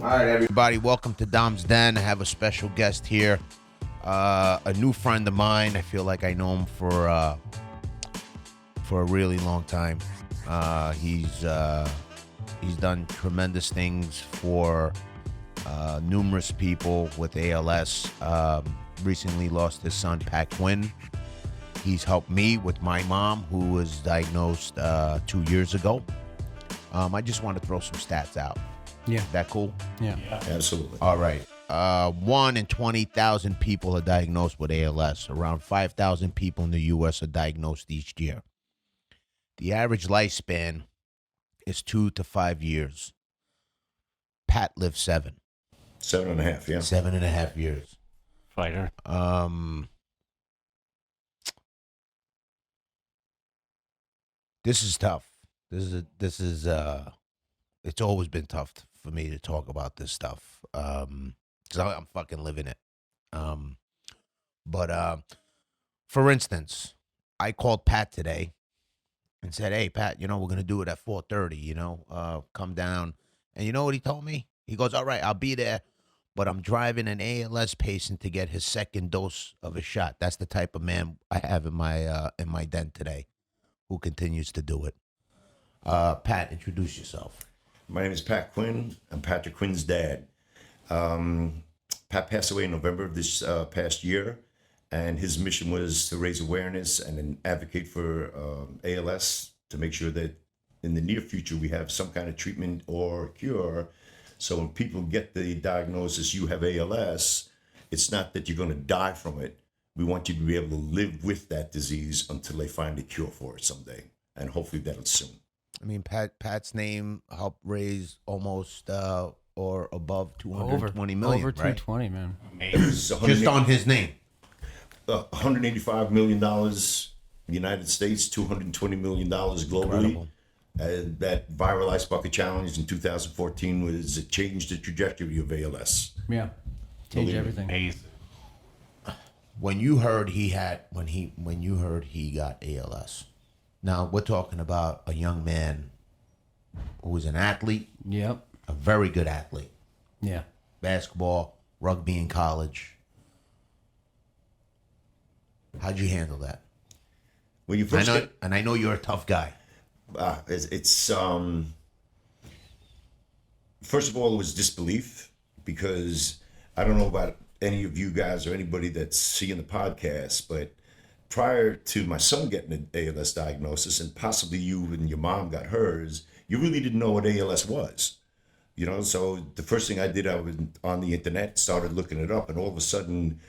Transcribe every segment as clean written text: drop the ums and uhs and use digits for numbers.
All right, everybody, welcome to Dom's Den. I have a special guest here, a new friend of mine. I feel like I know him for a really long time. He's done tremendous things for numerous people with ALS. Recently lost his son, Pat Quinn. He's helped me with my mom, who was diagnosed 2 years ago. I just want to throw some stats out. Yeah. That cool? Yeah. Absolutely. All right. 1 in 20,000 people are diagnosed with ALS. Around 5,000 people in the U.S. are diagnosed each year. The average lifespan is 2 to 5 years. Pat lived 7. 7.5, yeah. 7.5 years. Fighter. This is tough. This is it's always been tough for me to talk about this stuff. Because I'm fucking living it. But for instance, I called Pat today and said, "Hey, Pat, we're gonna do it at 4:30. Come down." And you know what he told me? He goes, "All right, I'll be there, but I'm driving an ALS patient to get his second dose of a shot." That's the type of man I have in my den today, who continues to do it. Pat, introduce yourself. My name is Pat Quinn. I'm Patrick Quinn's dad. Pat passed away in November of this past year, and his mission was to raise awareness and then advocate for ALS to make sure that in the near future we have some kind of treatment or cure. So when people get the diagnosis, you have ALS, it's not that you're going to die from it. We want you to be able to live with that disease until they find a cure for it someday, and hopefully that'll soon. I mean, Pat's name helped raise almost or above 220 million, Over right? 220, man. Just on his name. $185 million in the United States, $220 million globally. That viral ice bucket challenge in 2014 was it changed the trajectory of ALS. Yeah. Change everything. Amazing. When you heard he got ALS, now we're talking about a young man who was an athlete, Yep. a very good athlete, Yeah. basketball, rugby in college. How'd you handle that? When you first I know you're a tough guy. it's first of all, it was disbelief, because I don't know about any of you guys or anybody that's seeing the podcast, but prior to my son getting an ALS diagnosis, and possibly you and your mom got hers, you really didn't know what ALS was. So the first thing I did, I was on the internet, started looking it up, and all of a sudden,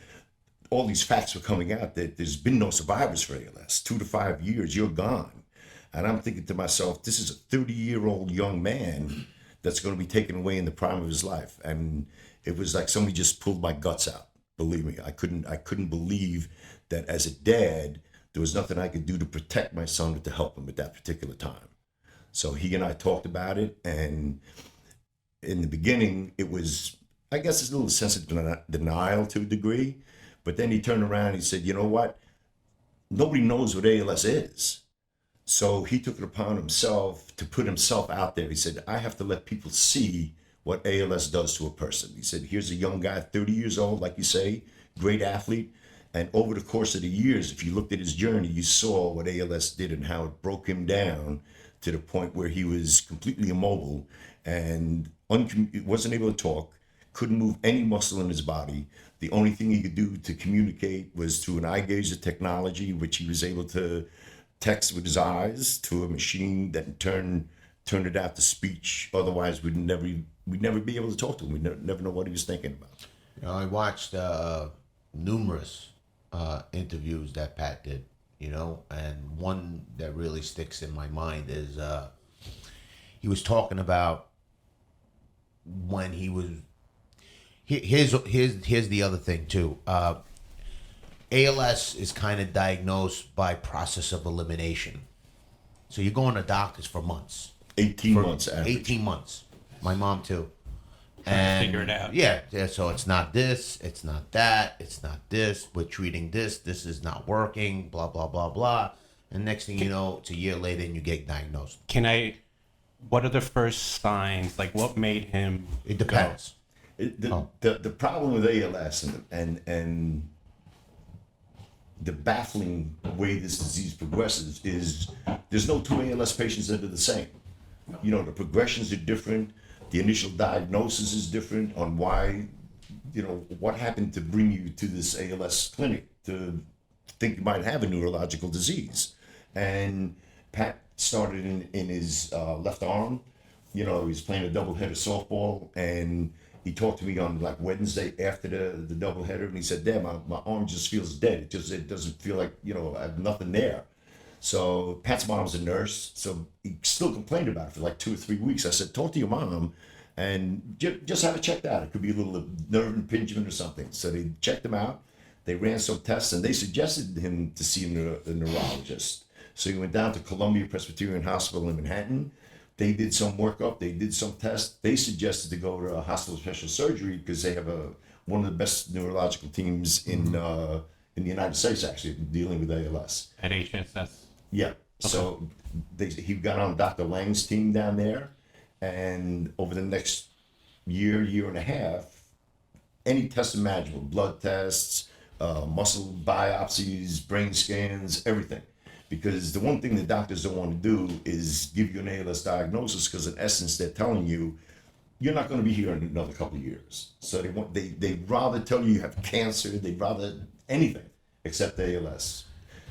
all these facts were coming out that there's been no survivors for ALS. 2 to 5 years, you're gone. And I'm thinking to myself, this is a 30-year-old young man that's going to be taken away in the prime of his life. And it was like somebody just pulled my guts out. Believe me, I couldn't believe that as a dad, there was nothing I could do to protect my son or to help him at that particular time. So he and I talked about it, and in the beginning, it was, I guess, it's a little sense of denial to a degree. But then he turned around and he said, you know what? Nobody knows what ALS is. So he took it upon himself to put himself out there. He said, I have to let people see what ALS does to a person. He said, here's a young guy, 30 years old, like you say, great athlete. And over the course of the years, if you looked at his journey, you saw what ALS did and how it broke him down to the point where he was completely immobile and wasn't able to talk, couldn't move any muscle in his body. The only thing he could do to communicate was through an eye gazer technology, which he was able to text with his eyes to a machine that turned it out to speech. Otherwise, we'd never be able to talk to him. We'd never know what he was thinking about. I watched numerous interviews that Pat did, and one that really sticks in my mind is he was talking about when he was. Here's the other thing too. ALS is kind of diagnosed by process of elimination. So you're going to doctors for months. 18 months average. 18 months. My mom too. Trying to figure it out. Yeah, so it's not this, it's not that, it's not this, we're treating this is not working, blah, blah, blah, blah. And next thing you know, it's a year later and you get diagnosed. Can I what are the first signs? Like, what made him? It depends. The problem with ALS and the baffling way this disease progresses is there's no two ALS patients that are the same. You know, the progressions are different. The initial diagnosis is different on why, you know, what happened to bring you to this ALS clinic to think you might have a neurological disease. And Pat started in his left arm. You know, he was playing a doubleheader softball, and he talked to me on like Wednesday after the doubleheader, and he said, "Dad, my arm just feels dead. It doesn't feel like, you know, I have nothing there." So Pat's mom's a nurse, so he still complained about it for like 2 or 3 weeks. I said, "Talk to your mom and just have it checked out. It could be a little nerve impingement or something." So they checked him out. They ran some tests, and they suggested him to see a neurologist. So he went down to Columbia Presbyterian Hospital in Manhattan. They did some workup. They did some tests. They suggested to go to a hospital special surgery because they have one of the best neurological teams in the United States, actually, dealing with ALS. At HSS. Yeah. Okay. So he got on Dr. Lang's team down there, and over the next year and a half, any test imaginable, blood tests, muscle biopsies, brain scans, everything. Because the one thing the doctors don't want to do is give you an ALS diagnosis, because in essence they're telling you you're not going to be here in another couple of years. So they'd rather tell you have cancer, they'd rather anything except ALS.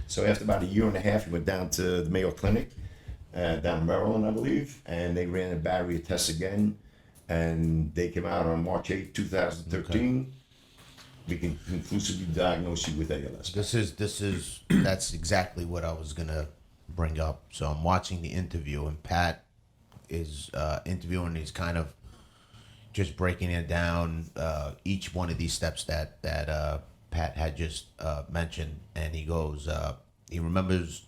So after about a year and a half, he went down to the Mayo Clinic down in Maryland, I believe, and they ran a battery of tests again, and they came out on March 8, 2013. Okay. We can conclusively diagnose you with ALS. That's exactly what I was gonna bring up. So I'm watching the interview, and Pat is interviewing. He's kind of just breaking it down, each one of these steps that Pat had just mentioned, and he goes, he remembers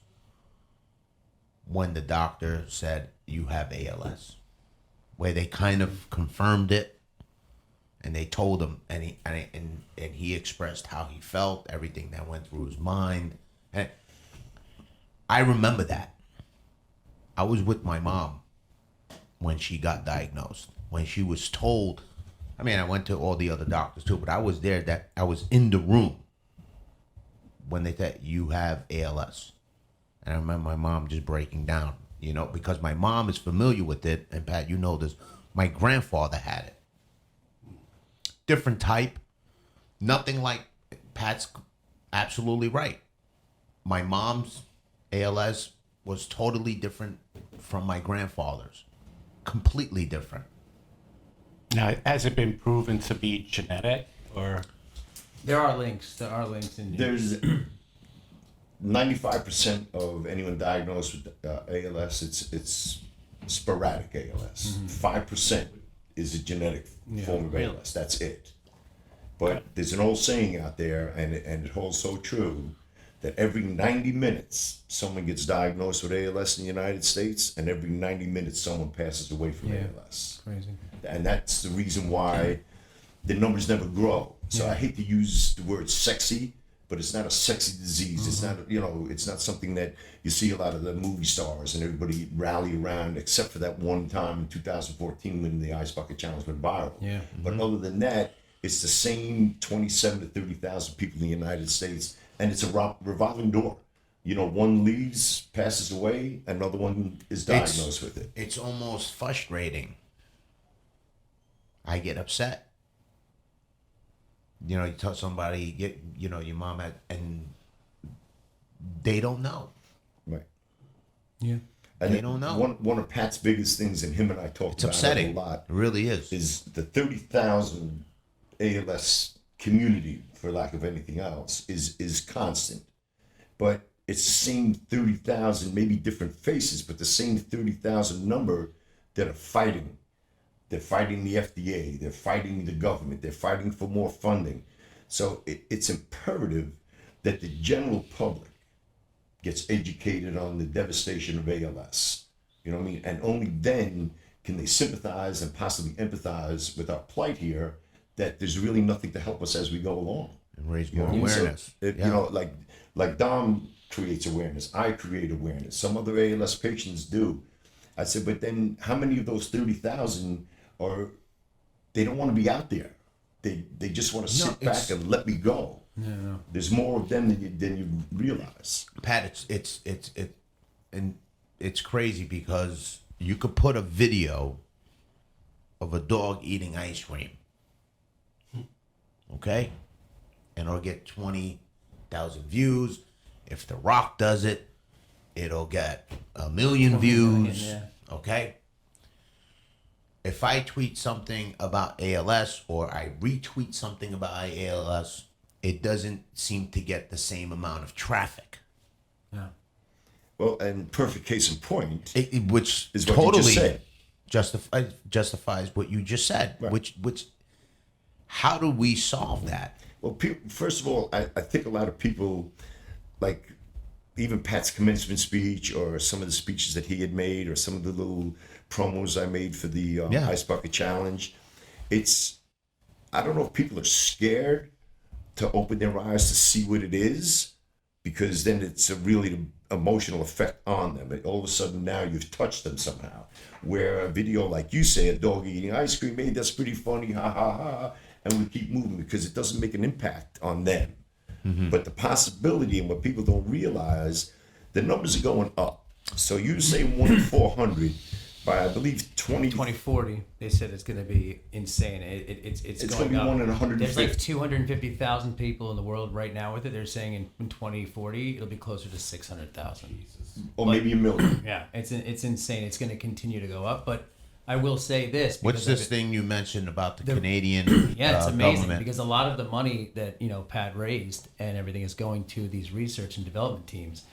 when the doctor said you have ALS, where they kind of confirmed it. And they told him, and he expressed how he felt, everything that went through his mind. And I remember that. I was with my mom when she got diagnosed. When she was told, I mean, I went to all the other doctors too, but I was there. That I was in the room when they said you have ALS, and I remember my mom just breaking down. You know, because my mom is familiar with it, and Pat, you know this. My grandfather had it. Different type, nothing like Pat's absolutely right. My mom's ALS was totally different from my grandfather's, completely different. Now, has it been proven to be genetic, or? There are links in There's 95% of anyone diagnosed with ALS, it's sporadic ALS. 5% is a genetic form of ALS. That's it. But there's an old saying out there, and it holds so true, that every 90 minutes someone gets diagnosed with ALS in the United States, and every 90 minutes someone passes away from ALS. Crazy. And that's the reason why the numbers never grow. So I hate to use the word sexy, but it's not a sexy disease. It's not, it's not something that you see a lot of the movie stars and everybody rally around, except for that one time in 2014 when the Ice Bucket Challenge went viral. Yeah. But other than that, it's the same 27 to 30,000 people in the United States, and it's a revolving door. One leaves, passes away, another one is diagnosed with it. It's almost frustrating. I get upset. You tell somebody, your mom had, and they don't know. Right. Yeah. And they don't know. One of Pat's biggest things, and him and I talked about it a lot. It really is the 30,000 ALS community, for lack of anything else, is constant. But it's the same 30,000, maybe different faces, but the same 30,000 number that are fighting. They're fighting the FDA. They're fighting the government. They're fighting for more funding. So it's imperative that the general public gets educated on the devastation of ALS. You know what I mean? And only then can they sympathize and possibly empathize with our plight here, that there's really nothing to help us as we go along. And raise more awareness. So like Dom creates awareness. I create awareness. Some other ALS patients do. I said, but then how many of those 30,000 are, they don't want to be out there. They just want to sit back and let me go. No. There's more of them than you realize. Pat, it's crazy because you could put a video of a dog eating ice cream, okay, and it'll get 20,000 views. If The Rock does it, it'll get 1 million views. Yeah. Okay. If I tweet something about ALS or I retweet something about ALS, it doesn't seem to get the same amount of traffic. Yeah. Well, and perfect case in point, Which is what totally you just said. justifies what you just said. Right. Which, how do we solve that? Well, first of all, I think a lot of people, like even Pat's commencement speech or some of the speeches that he had made or some of the little promos I made for the Ice Bucket Challenge, I don't know if people are scared to open their eyes to see what it is, because then it's a really emotional effect on them. And all of a sudden now you've touched them somehow. Where a video like you say, a dog eating ice cream, hey, that's pretty funny, ha ha ha, and we keep moving because it doesn't make an impact on them. Mm-hmm. But the possibility and what people don't realize, the numbers are going up. So you say 1 in 400 by, I believe, 2040, they said it's going to be insane. It's going to be up. 1 in 150. There's like 250,000 people in the world right now with it. They're saying in 2040 it'll be closer to 600,000. Or maybe 1 million. Yeah, it's insane. It's going to continue to go up. But I will say this. What's this thing you mentioned about the Canadian Yeah, it's amazing government? because a lot of the money that Pat raised and everything is going to these research and development teams.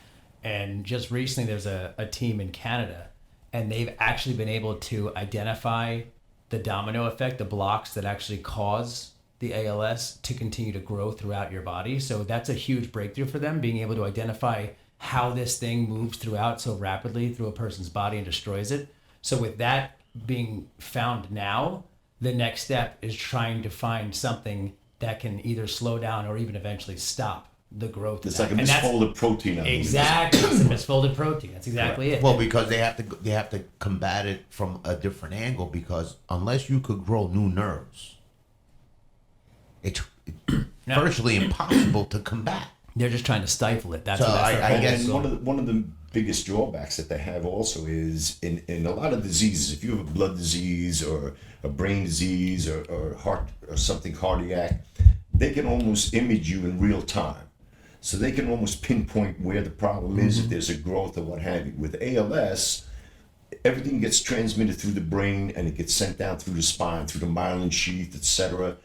And just recently, there's a team in Canada, and they've actually been able to identify the domino effect, the blocks that actually cause the ALS to continue to grow throughout your body. So that's a huge breakthrough for them, being able to identify how this thing moves throughout so rapidly through a person's body and destroys it. So with that being found now, the next step is trying to find something that can either slow down or even eventually stop the growth. It's like a misfolded protein. Exactly, it's a misfolded protein. That's exactly it. Well, because they have to combat it from a different angle, because unless you could grow new nerves, it's virtually impossible to combat. They're just trying to stifle it. That's So what that's I guess one of the biggest drawbacks that they have also is in a lot of diseases, if you have a blood disease or a brain disease or heart or something cardiac, they can almost image you in real time. So they can almost pinpoint where the problem is, if there's a growth or what have you. With ALS, everything gets transmitted through the brain and it gets sent down through the spine, through the myelin sheath, etc.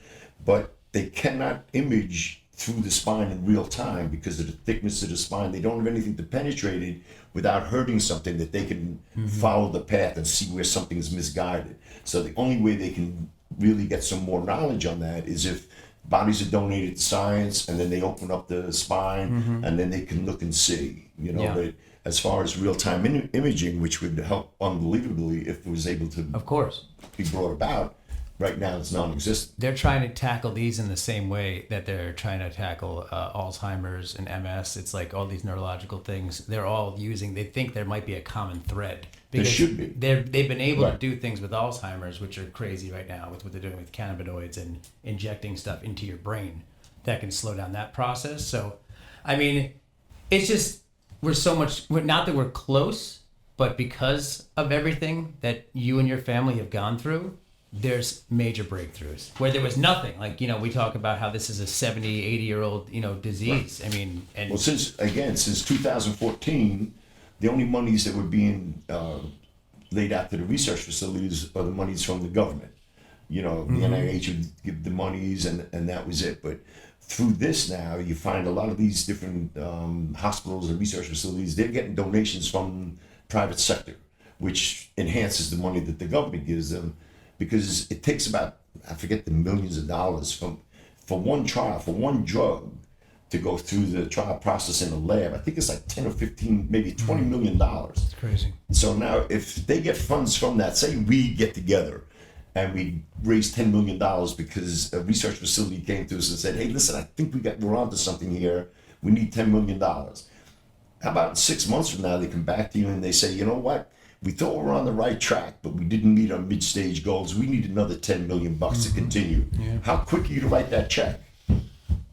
But they cannot image through the spine in real time because of the thickness of the spine. They don't have anything to penetrate it without hurting something that they can follow the path and see where something is misguided. So the only way they can really get some more knowledge on that is if bodies are donated to science, and then they open up the spine, and then they can look and see, But as far as real-time imaging, which would help unbelievably if it was able to, of course, be brought about, right now it's non-existent. they're trying to tackle these in the same way that they're trying to tackle Alzheimer's and MS. It's like all these neurological things. They're all they think there might be a common thread. There should be. They've been able to Right. do things with Alzheimer's, which are crazy right now, with what they're doing with cannabinoids and injecting stuff into your brain that can slow down that process. So, I mean, it's just, not that we're close, but because of everything that you and your family have gone through, there's major breakthroughs where there was nothing. Like, we talk about how this is a 70, 80-year-old, disease. Right. I mean, and well, since 2014, the only monies that were being laid out to the research facilities are the monies from the government. The NIH would give the monies, and that was it. But through this now, you find a lot of these different hospitals and research facilities, they're getting donations from private sector, which enhances the money that the government gives them, because it takes about, I forget the millions of dollars for one trial, for one drug, to go through the trial process in a lab. I think it's like 10 or 15, maybe $20 million. it's crazy. So now if they get funds from that, say we get together and we raise $10 million because a research facility came to us and said, hey, listen, I think we're onto something here. We need $10 million. How about 6 months from now, they come back to you and they say, you know what? we thought we were on the right track, but we didn't meet our mid-stage goals. We need another $10 million to continue. Yeah. How quick are you to write that check?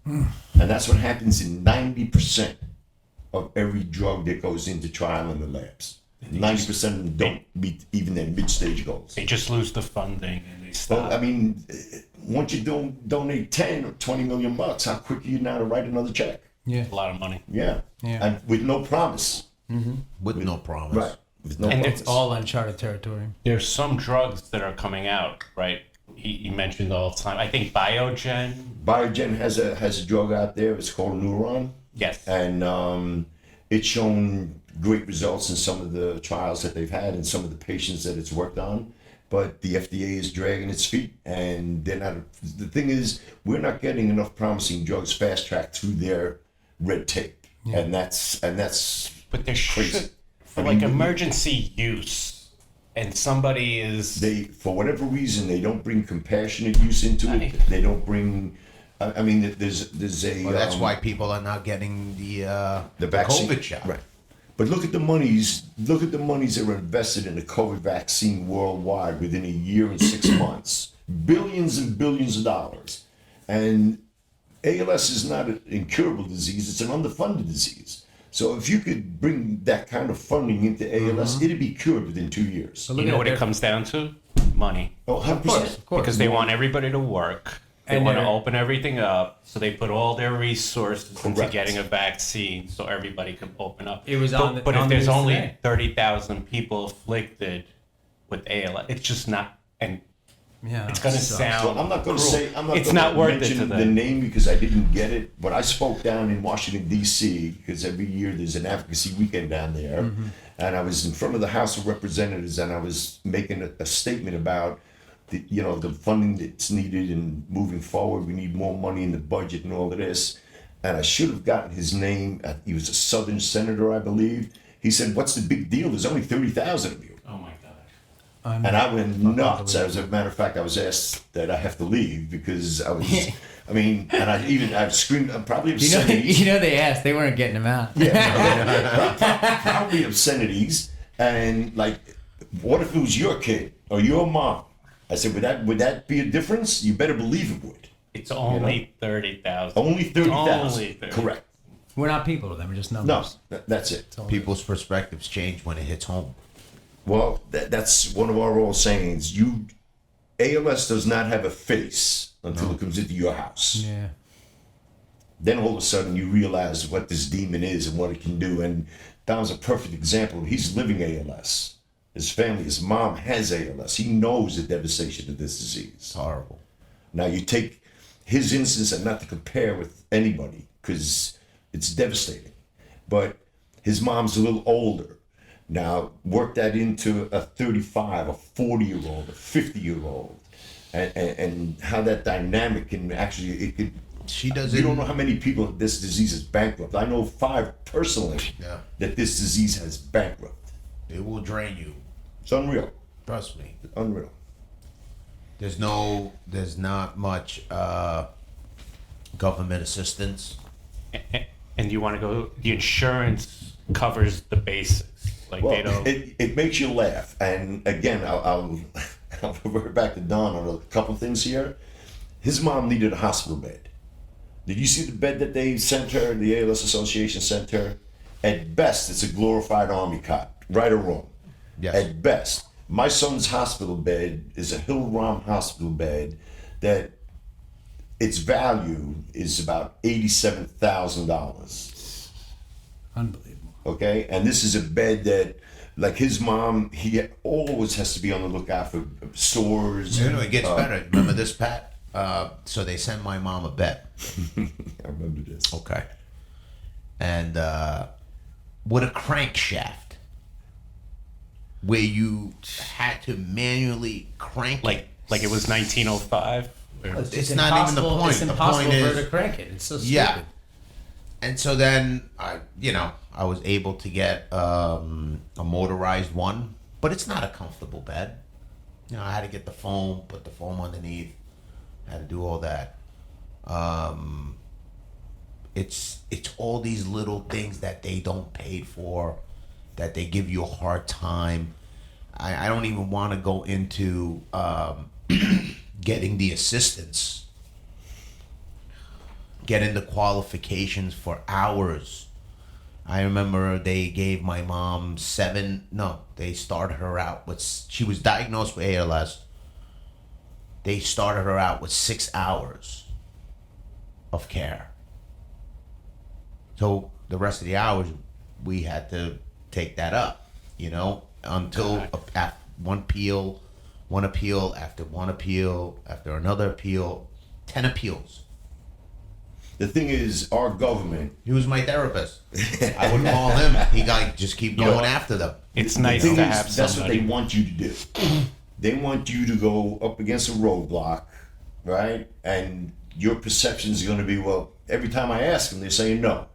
And that's what happens in 90% of every drug that goes into trial in the labs. 90% of them don't meet even their mid-stage goals. They just lose the funding and they stop. Well, I mean, once you donate 10 or 20 million bucks, how quick are you now to write another check? Yeah. A lot of money. Yeah. Yeah. And with no promise. With no promise. Right. With no And promise. It's all uncharted territory. There's some drugs that are coming out, right? He mentioned all the time. I think Biogen. Biogen has a drug out there. It's called Neuron. Yes. And it's shown great results in some of the trials that they've had and some of the patients that it's worked on. But the FDA is dragging its feet, and they're not. The thing is, we're not getting enough promising drugs fast tracked through their red tape, and that's. But there crazy. should, for I like mean, emergency use, and somebody is. They, for whatever reason, they don't bring compassionate use into it. They don't bring. I mean, there's a. Well, that's why people are not getting the vaccine. COVID shot. Right. But look at the monies. Look at the monies that were invested in the COVID vaccine worldwide within a year and 6 months. Billions and billions of dollars. And ALS is not an incurable disease. It's an underfunded disease. So if you could bring that kind of funding into ALS, it'd be cured within 2 years. You know what it comes down to? Money. Oh, 100%. Of course. Because they want everybody to work. They And want to they're- open everything up, so they put all their resources into Correct. getting a vaccine, so everybody can open up. It was but, on the- but on if the there's news only today. 30,000 people afflicted with ALS, it's just not. And Yeah. it's going to sucks. sound. So I'm not going to cruel. say I'm not It's gonna not worth it mention to the them. name because I didn't get it. But I spoke down in Washington D.C. because every year there's an advocacy weekend down there, and I was in front of the House of Representatives and I was making a statement about the funding that's needed and moving forward. We need more money in the budget and all of this. And I should have gotten his name. He was a Southern senator, I believe. He said, "What's the big deal? There's only 30,000 of you." Oh my God. And I went nuts. As a matter of fact, I was asked that I have to leave because I was, I mean, and I screamed, probably obscenities. They asked. They weren't getting him out. Probably obscenities. And like, what if it was your kid or your mom? I said, would that be a difference? You better believe it would. It's only 30,000. Only 30,000. Only 30. Correct. We're not people to them. We're just No, numbers. that's it. People's perspectives change when it hits home. Well, that's one of our old sayings. ALS does not have a face until it comes into your house. Yeah. Then all of a sudden you realize what this demon is and what it can do. And Dom's a perfect example. He's living ALS. His family, his mom has ALS. He knows the devastation of this disease. It's horrible. Now you take his instance, and not to compare with anybody because it's devastating, but his mom's a little older. Now work that into a 35, a 40-year-old, a 50-year-old, and how that dynamic can actually, it could. She doesn't. You don't know how many people this disease is bankrupt. I know 5 personally that this disease has bankrupt. It will drain you. It's unreal. Trust me. Unreal. There's not much government assistance. And you want to go, the insurance covers the basics. Like Well, they don't. it makes you laugh. And again, I'll revert back to Don on a couple of things here. His mom needed a hospital bed. Did you see the bed that they sent her, the ALS Association sent her? At best, it's a glorified army cot, right or wrong. Yes. At best. My son's hospital bed is a Hill-Rom hospital bed that its value is about $87,000. Unbelievable. Okay, and this is a bed that, like his mom, he always has to be on the lookout for sores. It gets better. Remember this, Pat? So they sent my mom a bed. I remember this. Okay. And with a crankshaft, where you had to manually crank it. Like it was 1905. It's not even the point. It's The impossible point for her is- to crank it. It's so stupid. Yeah. And so then I was able to get a motorized one, but it's not a comfortable bed. I had to get the foam, put the foam underneath, had to do all that. It's all these little things that they don't pay for, that they give you a hard time. I don't even want to go into getting the assistance, getting the qualifications for hours. I remember they gave my mom they started her out with, she was diagnosed with ALS. They started her out with 6 hours of care. So the rest of the hours, we had to take that up, until one appeal after another appeal, 10 appeals. The thing is, our government. He was my therapist. I would call him. He just keep going after them. It's The nice thing to is, have that's what they somebody. want you to do. They want you to go up against a roadblock, right? And your perception is going to be, well, every time I ask them, they're saying no.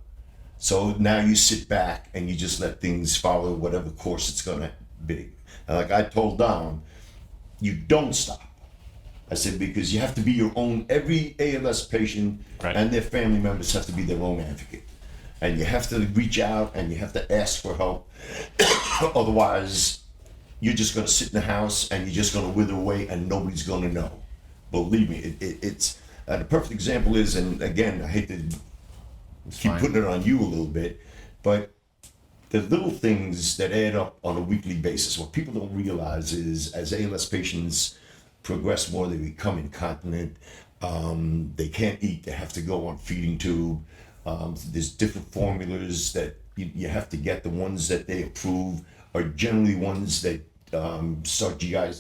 So now you sit back and you just let things follow whatever course it's going to be. And like I told Dom, you don't stop. I said, because you have to be your own, every ALS patient Right. and their family members have to be their own advocate. And you have to reach out and you have to ask for help. Otherwise, you're just going to sit in the house and you're just going to wither away and nobody's going to know. Believe me, it's the perfect example is, and again, I hate to keep putting it on you a little bit, but the little things that add up on a weekly basis. What people don't realize is, as ALS patients progress more, they become incontinent. They can't eat. They have to go on feeding tube. There's different formulas that you have to get. The ones that they approve are generally ones that start GI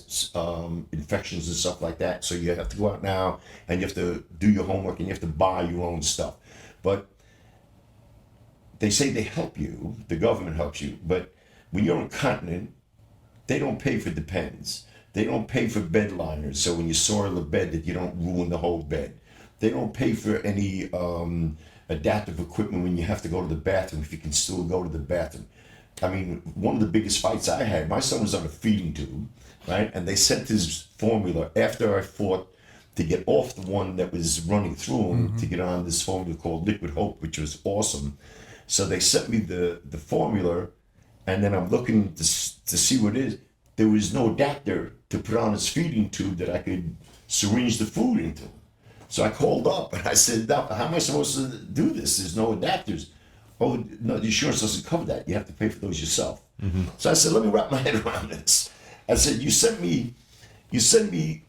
infections and stuff like that. So you have to go out now and you have to do your homework and you have to buy your own stuff. But they say they help you, the government helps you, but when you're incontinent, they don't pay for Depends. They don't pay for bed liners, so when you soil the bed that you don't ruin the whole bed. They don't pay for any adaptive equipment when you have to go to the bathroom, if you can still go to the bathroom. I mean, one of the biggest fights I had, my son was on a feeding tube, right? And they sent his formula after I fought to get off the one that was running through him to get on this formula called Liquid Hope, which was awesome. So they sent me the formula, and then I'm looking to see what it is. There was no adapter to put on his feeding tube that I could syringe the food into. So I called up and I said, how am I supposed to do this? There's no adapters. Oh, no, the insurance doesn't cover that. You have to pay for those yourself. So I said, let me wrap my head around this. I said, you send me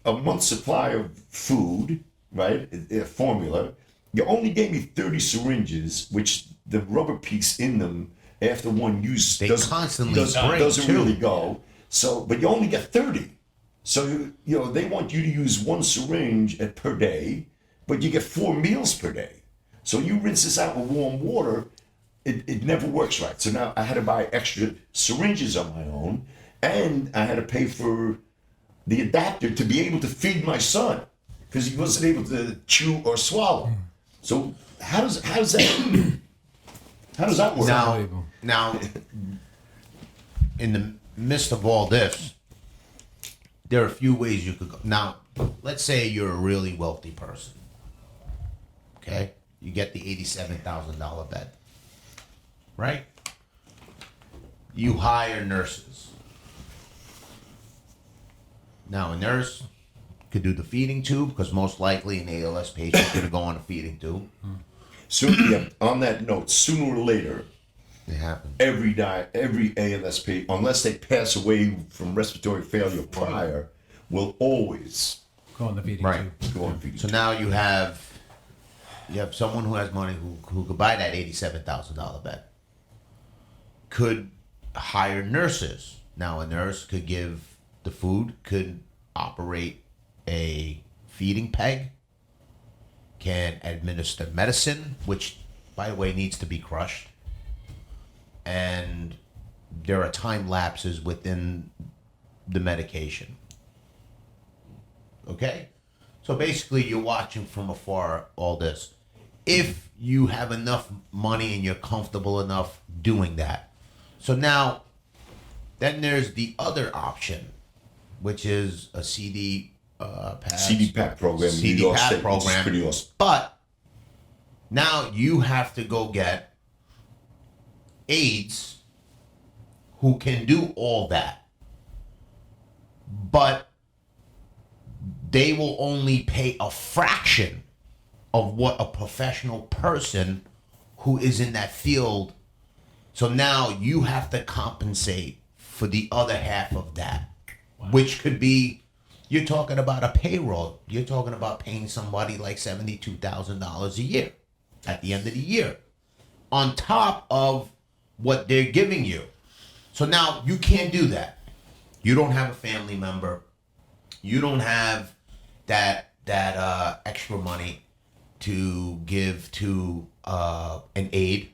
a month's supply of food, right? A formula. You only gave me 30 syringes, which the rubber piece in them after one use constantly break, doesn't too. really go. So, but you only get 30. So, they want you to use one syringe per day, but you get 4 meals per day. So you rinse this out with warm water, it never works right. So now I had to buy extra syringes on my own, and I had to pay for the adapter to be able to feed my son, because he wasn't able to chew or swallow. So how does that how does that work? Now, in the midst of all this, there are a few ways you could go. Now, let's say you're a really wealthy person. Okay? You get the $87,000 bed. Right? You hire nurses. Now, a nurse could do the feeding tube, because most likely an ALS patient is going to go on a feeding tube. So, on that note, sooner or later, It happens. every ALS patient, unless they pass away from respiratory failure prior, will always Go on the feeding Right. tube. go on feeding. So now you have someone who has money who could buy that $87,000 bed. Could hire nurses. Now a nurse could give the food, could operate a feeding peg, can administer medicine, which by the way needs to be crushed. And there are time lapses within the medication. Okay? So basically, you're watching from afar all this. If you have enough money and you're comfortable enough doing that. So now, then there's the other option, which is a CDPAP program, New York CDPAP State, which is program. pretty awesome. But now you have to go get aides who can do all that. but they will only pay a fraction of what a professional person who is in that field. So now you have to compensate for the other half of that, which could be, you're talking about a payroll. You're talking about paying somebody like $72,000 a year at the end of the year, on top of what they're giving you. So now you can't do that. You don't have a family member. You don't have that extra money to give to an aide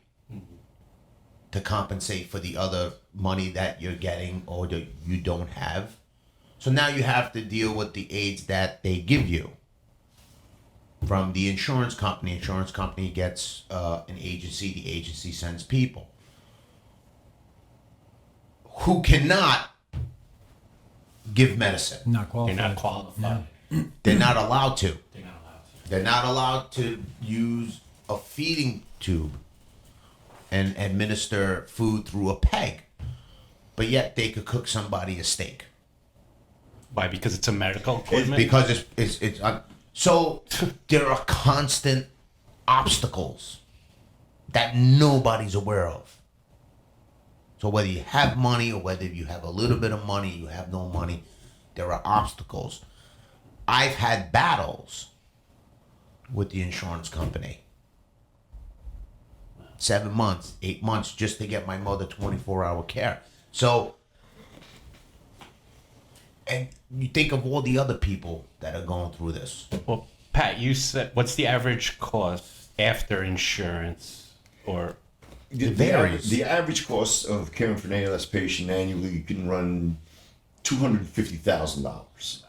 to compensate for the other money that you're getting or that you don't have. So now you have to deal with the aids that they give you from the insurance company. Insurance company gets an agency. The agency sends people who cannot give medicine. Not qualified. You're not qualified. They're not allowed to. They're not allowed to. They're not allowed to use a feeding tube and administer food through a peg. But yet they could cook somebody a steak. Why? Because it's a medical equipment? Because it's so there are constant obstacles that nobody's aware of. So whether you have money or whether you have a little bit of money, you have no money, there are obstacles. I've had battles with the insurance company. 7 months, 8 months just to get my mother 24-hour care. So, and you think of all the other people that are going through this. Well, Pat, you said, what's the average cost after insurance or... It varies. The average cost of caring for an ALS patient annually can run $250,000.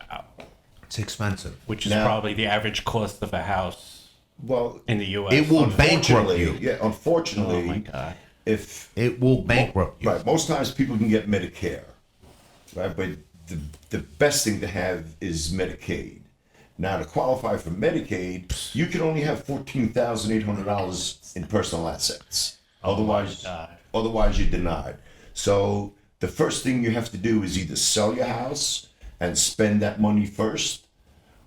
It's expensive. Which is Now- probably the average cost of a house Well, in the U.S. It will bankrupt unfortunately, you. yeah, unfortunately, Oh my God. if It will bankrupt you. right, most times people can get Medicare, right? But the best thing to have is Medicaid. Now, to qualify for Medicaid, you can only have $14,800 in personal assets. Otherwise, God. otherwise you're denied. So the first thing you have to do is either sell your house and spend that money first.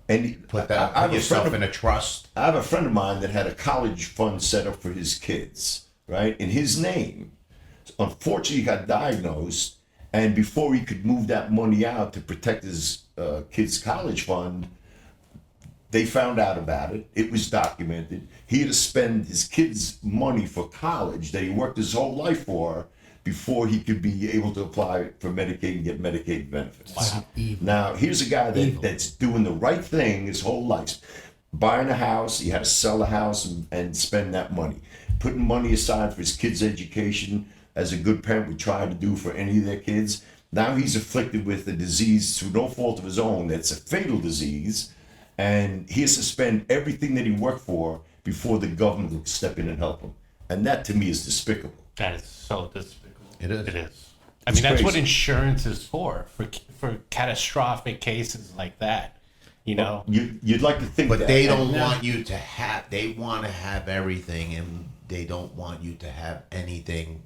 And Put I have put a friend yourself of- in a trust. I have a friend of mine that had a college fund set up for his kids, right, in his name. Unfortunately, he got diagnosed, and before he could move that money out to protect his kid's college fund, they found out about it. It was documented. He had to spend his kid's money for college that he worked his whole life for before he could be able to apply for Medicaid and get Medicaid benefits. Wow. Evil. Now, here's a guy that's doing the right thing his whole life. Buying a house, he had to sell the house and spend that money. Putting money aside for his kids' education, as a good parent would try to do for any of their kids. Now he's afflicted with a disease through no fault of his own that's a fatal disease, and he has to spend everything that he worked for before the government will step in and help him. And that, to me, is despicable. That is so despicable. It is. It is. I mean, that's crazy. what insurance is for catastrophic cases like that. You know, You'd like to think But that. they don't want you to have, they want to have everything, and they don't want you to have anything.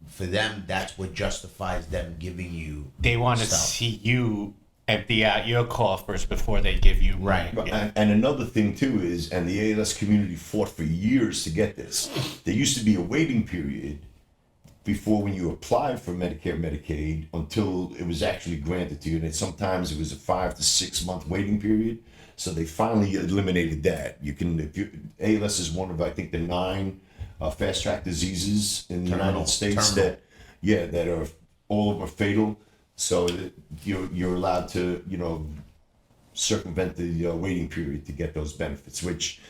For them, that's what justifies them giving you they want to stuff. see you empty out your coffers before they give you money. Right. But- Yeah. And another thing too is, and the ALS community fought for years to get this. There used to be a waiting period before when you applied for Medicare, Medicaid, until it was actually granted to you. And sometimes it was a 5 to 6 month waiting period. So they finally eliminated that. You can, ALS is one of, I think, the 9 fast track diseases in the United States that are, all of them are fatal. So that you're allowed to, circumvent the waiting period to get those benefits, which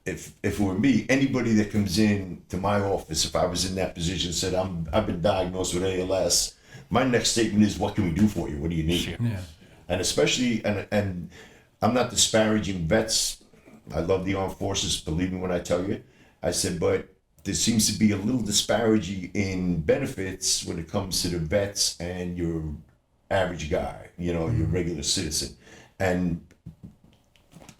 if it were me, anybody that comes in to my office, if I was in that position, said I've been diagnosed with ALS, my next statement is, what can we do for you? What do you need? Yeah. And especially, and I'm not disparaging vets. I love the armed forces, believe me when I tell you. I said, but there seems to be a little disparity in benefits when it comes to the vets and your average guy, your regular citizen. And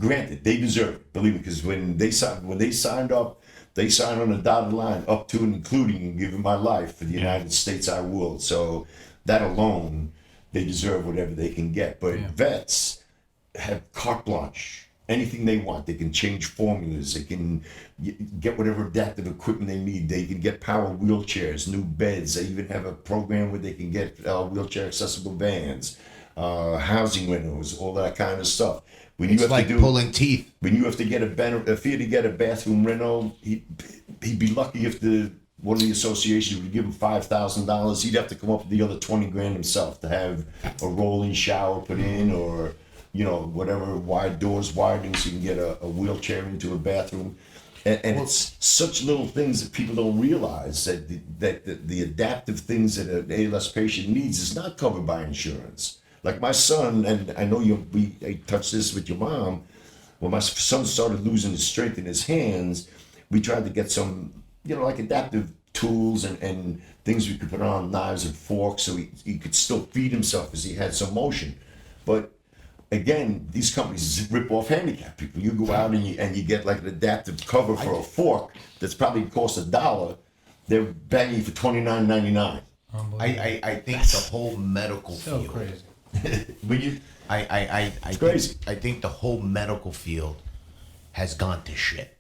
granted, they deserve it, believe me, because when they signed up, they signed on a dotted line up to and including giving my life for the United States I will. So that alone they deserve whatever they can get. But vets have carte blanche. Anything they want, they can change formulas. They can get whatever adaptive equipment they need. They can get power wheelchairs, new beds. They even have a program where they can get wheelchair accessible vans, housing rentals, all that kind of stuff. When It's like pulling teeth. When you have to get if he had to get a bathroom rental, he'd be lucky if one of the associations would give him $5,000. He'd have to come up with the other $20,000 himself to have a rolling shower put in, or whatever, wide doors widening so you can get a wheelchair into a bathroom. And it's such little things that people don't realize, that the adaptive things that an ALS patient needs is not covered by insurance. Like my son, and I know I touched this with your mom, when my son started losing his strength in his hands, we tried to get some, like adaptive tools and things we could put on, knives and forks, so he could still feed himself as he had some motion. But again, these companies rip off handicapped people. You go out and you get like an adaptive cover for a fork that's probably cost $1. They're banging you for $29.99. I think the whole medical field. So crazy. It's crazy. I think the whole medical field has gone to shit.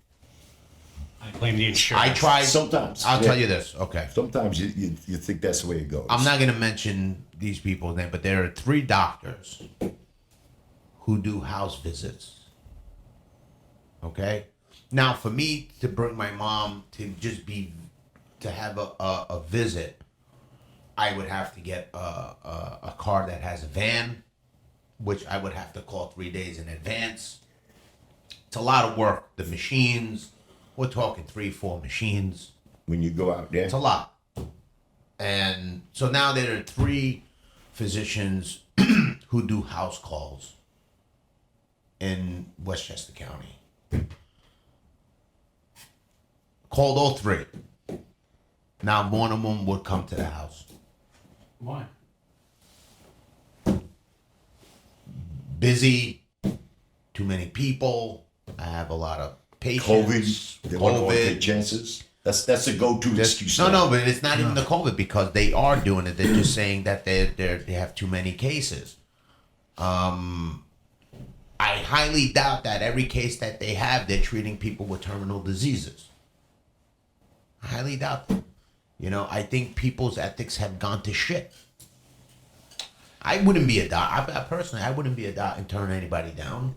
I blame the insurance. I tried. Sometimes. I'll tell you this. Okay. Sometimes you think that's the way it goes. I'm not going to mention these people's name, but there are 3 doctors who do house visits. Okay? Now, for me to bring my mom to have a visit, I would have to get a car that has a van, which I would have to call 3 days in advance. It's a lot of work. The machines, we're talking 3-4 machines. When you go out there. It's a lot. And so now there are 3 physicians who do house calls in Westchester County. Called all 3. Now one of them would come to the house. Why? Busy, too many people. I have a lot of patients. They want to take chances. That's a go-to excuse. No, but it's not even the COVID, because they are doing it. They're just saying that they have too many cases. I highly doubt that every case that they have, they're treating people with terminal diseases. I highly doubt that. I think people's ethics have gone to shit. I wouldn't be a doctor. Personally, I wouldn't be a doctor and turn anybody down.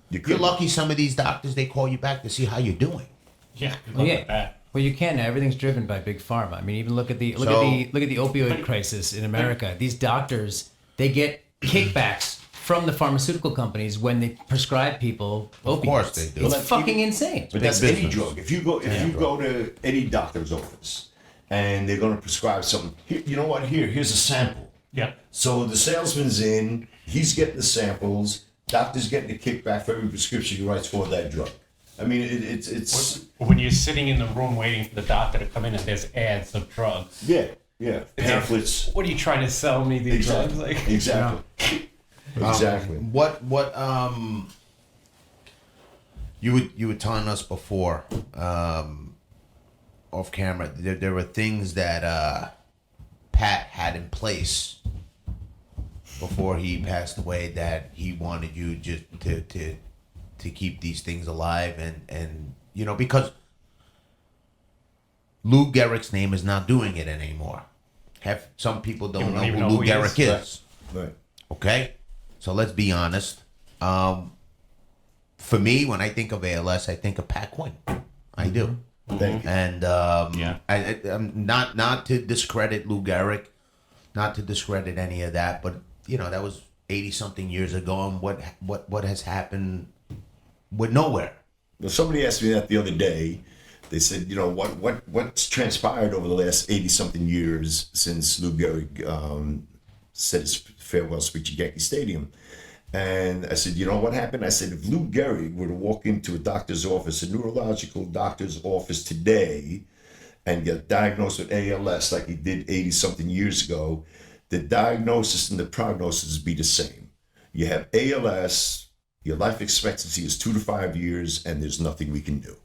You're lucky some of these doctors, they call you back to see how you're doing. Yeah, good luck with that. Well, you can't. Everything's driven by big pharma. I mean, even look at the opioid crisis in America. These doctors, they get kickbacks from the pharmaceutical companies when they prescribe people opioids. Of course they do. It's fucking insane. But that's any drug. If you go to any doctor's office and they're going to prescribe something, here, you know what? Here's a sample. Yeah. So the salesman's in, he's getting the samples, doctor's getting a kickback for every prescription he writes for that drug. I mean, it's when you're sitting in the room waiting for the doctor to come in and there's ads of drugs. yeah, pamphlets. What are you trying to sell me these drugs? Exactly. Exactly. What you were telling us before, off camera, there were things that Pat had in place before he passed away that he wanted you just to keep these things alive, and because Lou Gehrig's name is not doing it anymore. Some people don't know who Lou Gehrig is. Right. Okay? So let's be honest. For me, when I think of ALS, I think of Pat Quinn. I do. Thank you. And I'm not to discredit Lou Gehrig, not to discredit any of that, but that was 80-something years ago, and what has happened with nowhere. Well, somebody asked me that the other day. They said, what's transpired over the last 80-something years since Lou Gehrig said his farewell speech at Yankee Stadium. And I said, what happened? I said, if Lou Gehrig were to walk into a doctor's office, a neurological doctor's office today, and get diagnosed with ALS like he did 80-something years ago, the diagnosis and the prognosis would be the same. You have ALS, your life expectancy is 2 to 5 years, and there's nothing we can do.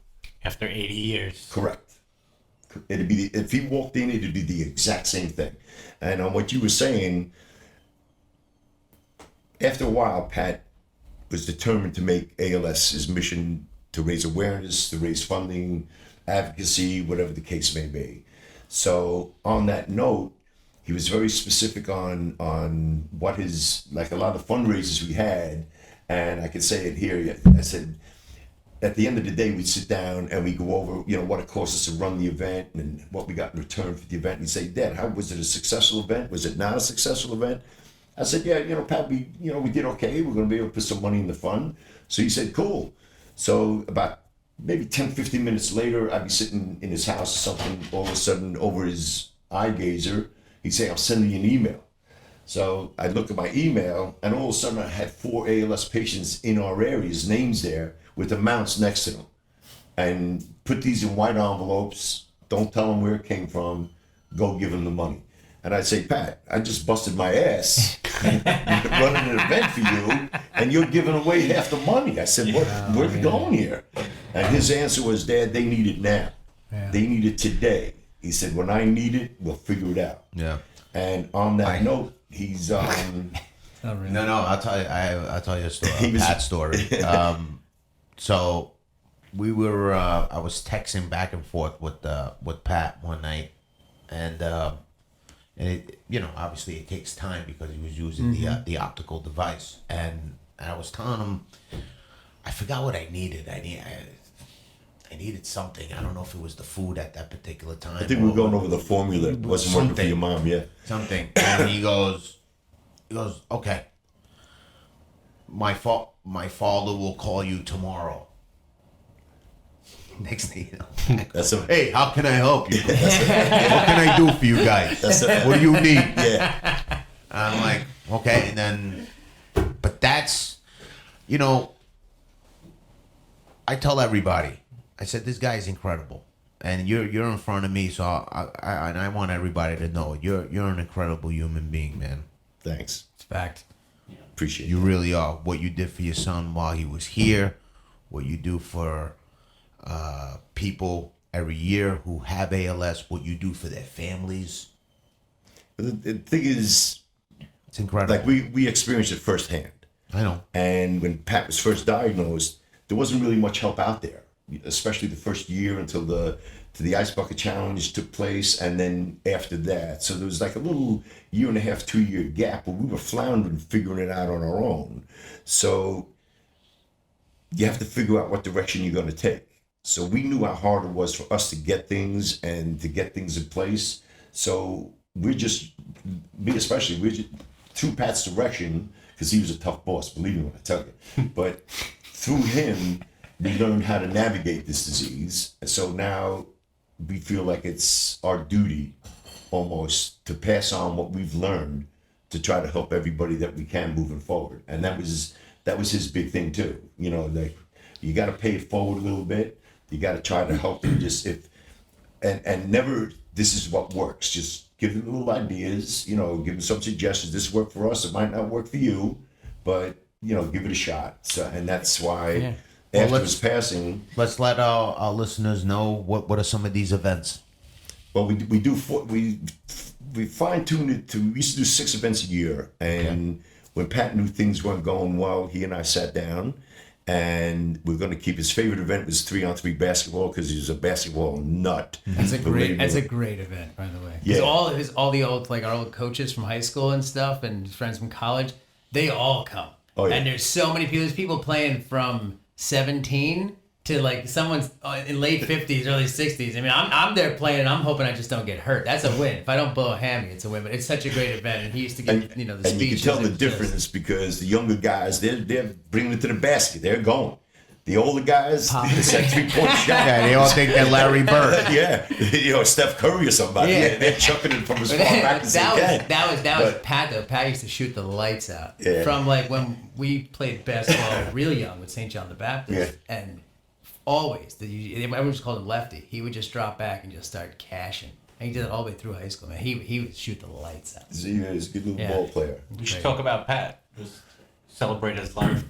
After 80 years. Correct. It'd be if he walked in, it'd be the exact same thing. And on what you were saying, after a while, Pat was determined to make ALS his mission, to raise awareness, to raise funding, advocacy, whatever the case may be. So on that note, he was very specific on what his, like a lot of fundraisers we had, and I could say it here. I said, at the end of the day, we'd sit down and we go over, what it cost us to run the event and what we got in return for the event. And he'd say, Dad, how was it a successful event? Was it not a successful event? I said, yeah, Pat, we did okay. We're going to be able to put some money in the fund. So he said, cool. So about maybe 10, 15 minutes later, I'd be sitting in his house or something. All of a sudden, over his eye gazer, he'd say, I'll send you an email. So I'd look at my email, and all of a sudden I had 4 ALS patients in our areas, names there, with amounts next to them. And put these in white envelopes. Don't tell them where it came from. Go give them the money. And I'd say, Pat, I just busted my ass running an event for you, and you're giving away half the money. I said, where are we going here? And his answer was, Dad, they need it now. Yeah. They need it today. He said, when I need it, we'll figure it out. Yeah. And on that note, he's Oh, really? No, I'll tell you a story. Pat's story. So we were I was texting back and forth with Pat one night, and it, obviously it takes time because he was using the optical device, and I was telling him I forgot what I needed. I needed something. I don't know if it was the food at that particular time. I think we were going over the formula. It wasn't working for your mom, yeah. Something. And he goes, okay. My father will call you tomorrow. Next thing you know, hey, how can I help you? What can I do for you guys? What do you need? Yeah. I'm like, okay, and then, but that's, I tell everybody, I said, this guy is incredible, and you're in front of me, so I want everybody to know you're an incredible human being, man. Thanks. It's fact. Appreciate you. You really are. What you did for your son while he was here, what you do for people every year who have ALS, what you do for their families. The thing is, it's incredible. Like we experienced it firsthand. I know. And when Pat was first diagnosed, there wasn't really much help out there, especially the first year until the Ice Bucket Challenge took place, and then after that. So there was like a little 1.5, 2 year gap where we were floundering, figuring it out on our own. So you have to figure out what direction you're going to take. So we knew how hard it was for us to get things and to get things in place. So we're just through Pat's direction, because he was a tough boss, believe me when I tell you. But through him, we learned how to navigate this disease. So now we feel like it's our duty almost to pass on what we've learned to try to help everybody that we can moving forward. And that was his big thing too. Like you got to pay it forward a little bit. You got to try to help them and never, this is what works. Just give them little ideas, give them some suggestions. This worked for us. It might not work for you, but give it a shot. So, and that's why after his passing, let's let our listeners know what are some of these events. Well, we fine-tuned it we used to do 6 events a year. And when Pat knew things weren't going well, he and I sat down, and we're going to keep his favorite event was 3-on-3 basketball, because he's a basketball nut. That's a great event, by the way. Yeah. All the old, like our old coaches from high school and stuff, and friends from college, they all come. Oh, yeah. And there's so many people. There's people playing from 17 to like someone's in late 50s, early 60s. I mean, I'm there playing, and I'm hoping I just don't get hurt. That's a win. If I don't blow a hammy, it's a win. But it's such a great event, and he used to get the speeches. And you can tell the difference because the younger guys, they're bringing it to the basket. They're going. The older guys, it's that 3-point shot. Yeah, they all think they're Larry Bird. Yeah, Steph Curry or somebody. Yeah. They're chucking it from as far back as they can. That was Pat though. Pat used to shoot the lights out. Yeah. From like when we played basketball real young with St. John the Baptist, and always everyone just called him Lefty. He would just drop back and just start cashing. And he did it all the way through high school, man. He would shoot the lights out. He's a good little ball player. We should talk about Pat. Just celebrate his life.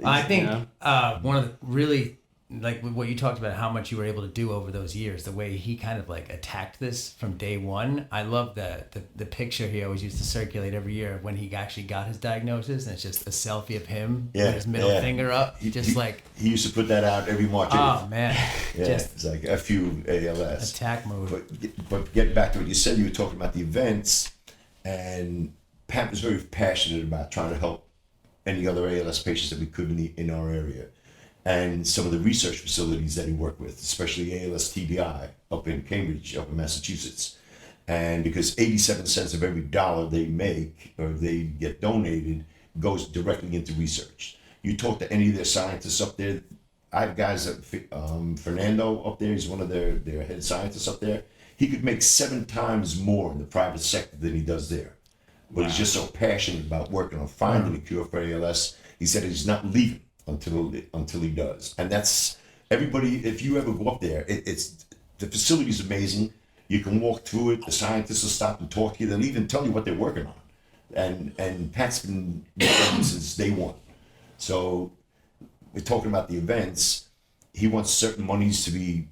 I think one of the really like what you talked about, how much you were able to do over those years, the way he kind of like attacked this from day one. I love the picture he always used to circulate every year when he actually got his diagnosis, and it's just a selfie of him with his middle finger up. He used to put that out every March 8th. Oh man, It's like FU ALS. Attack mode. But getting back to what you said, you were talking about the events, and Pat was very passionate about trying to help any other ALS patients that we could in our area. And some of the research facilities that he worked with, especially ALS TBI up in Cambridge, up in Massachusetts. And because 87 cents of every dollar they make or they get donated goes directly into research. You talk to any of their scientists up there. I have guys, Fernando up there, he's one of their head scientists up there. He could make 7 times more in the private sector than he does there. But he's just so passionate about working on finding a cure for ALS. He said he's not leaving until he does. And that's everybody. If you ever go up there, it's the facility's amazing. You can walk through it. The scientists will stop and talk to you. They'll even tell you what they're working on. And Pat's been with them since day one. So we're talking about the events. He wants certain monies to be,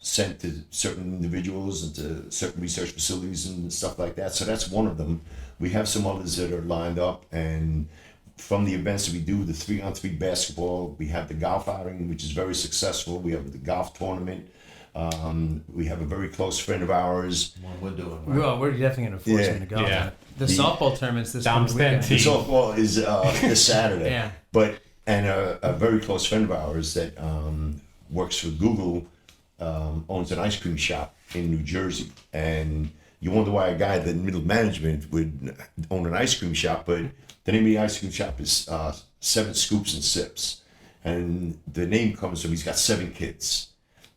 sent to certain individuals and to certain research facilities and stuff like that. So that's one of them. We have some others that are lined up, and from the events that we do, the 3-on-3 basketball, we have the golf outing, which is very successful. We have the golf tournament. We have a very close friend of ours. What we're doing. Right? Well, we're definitely going to force him to go. Yeah. The softball tournament's this weekend. The softball is this Saturday. Yeah. And a very close friend of ours that works for Google owns an ice cream shop in New Jersey. And you wonder why a guy that middle management would own an ice cream shop, but the name of the ice cream shop is 7 Scoops and Sips. And the name comes from, he's got 7 kids.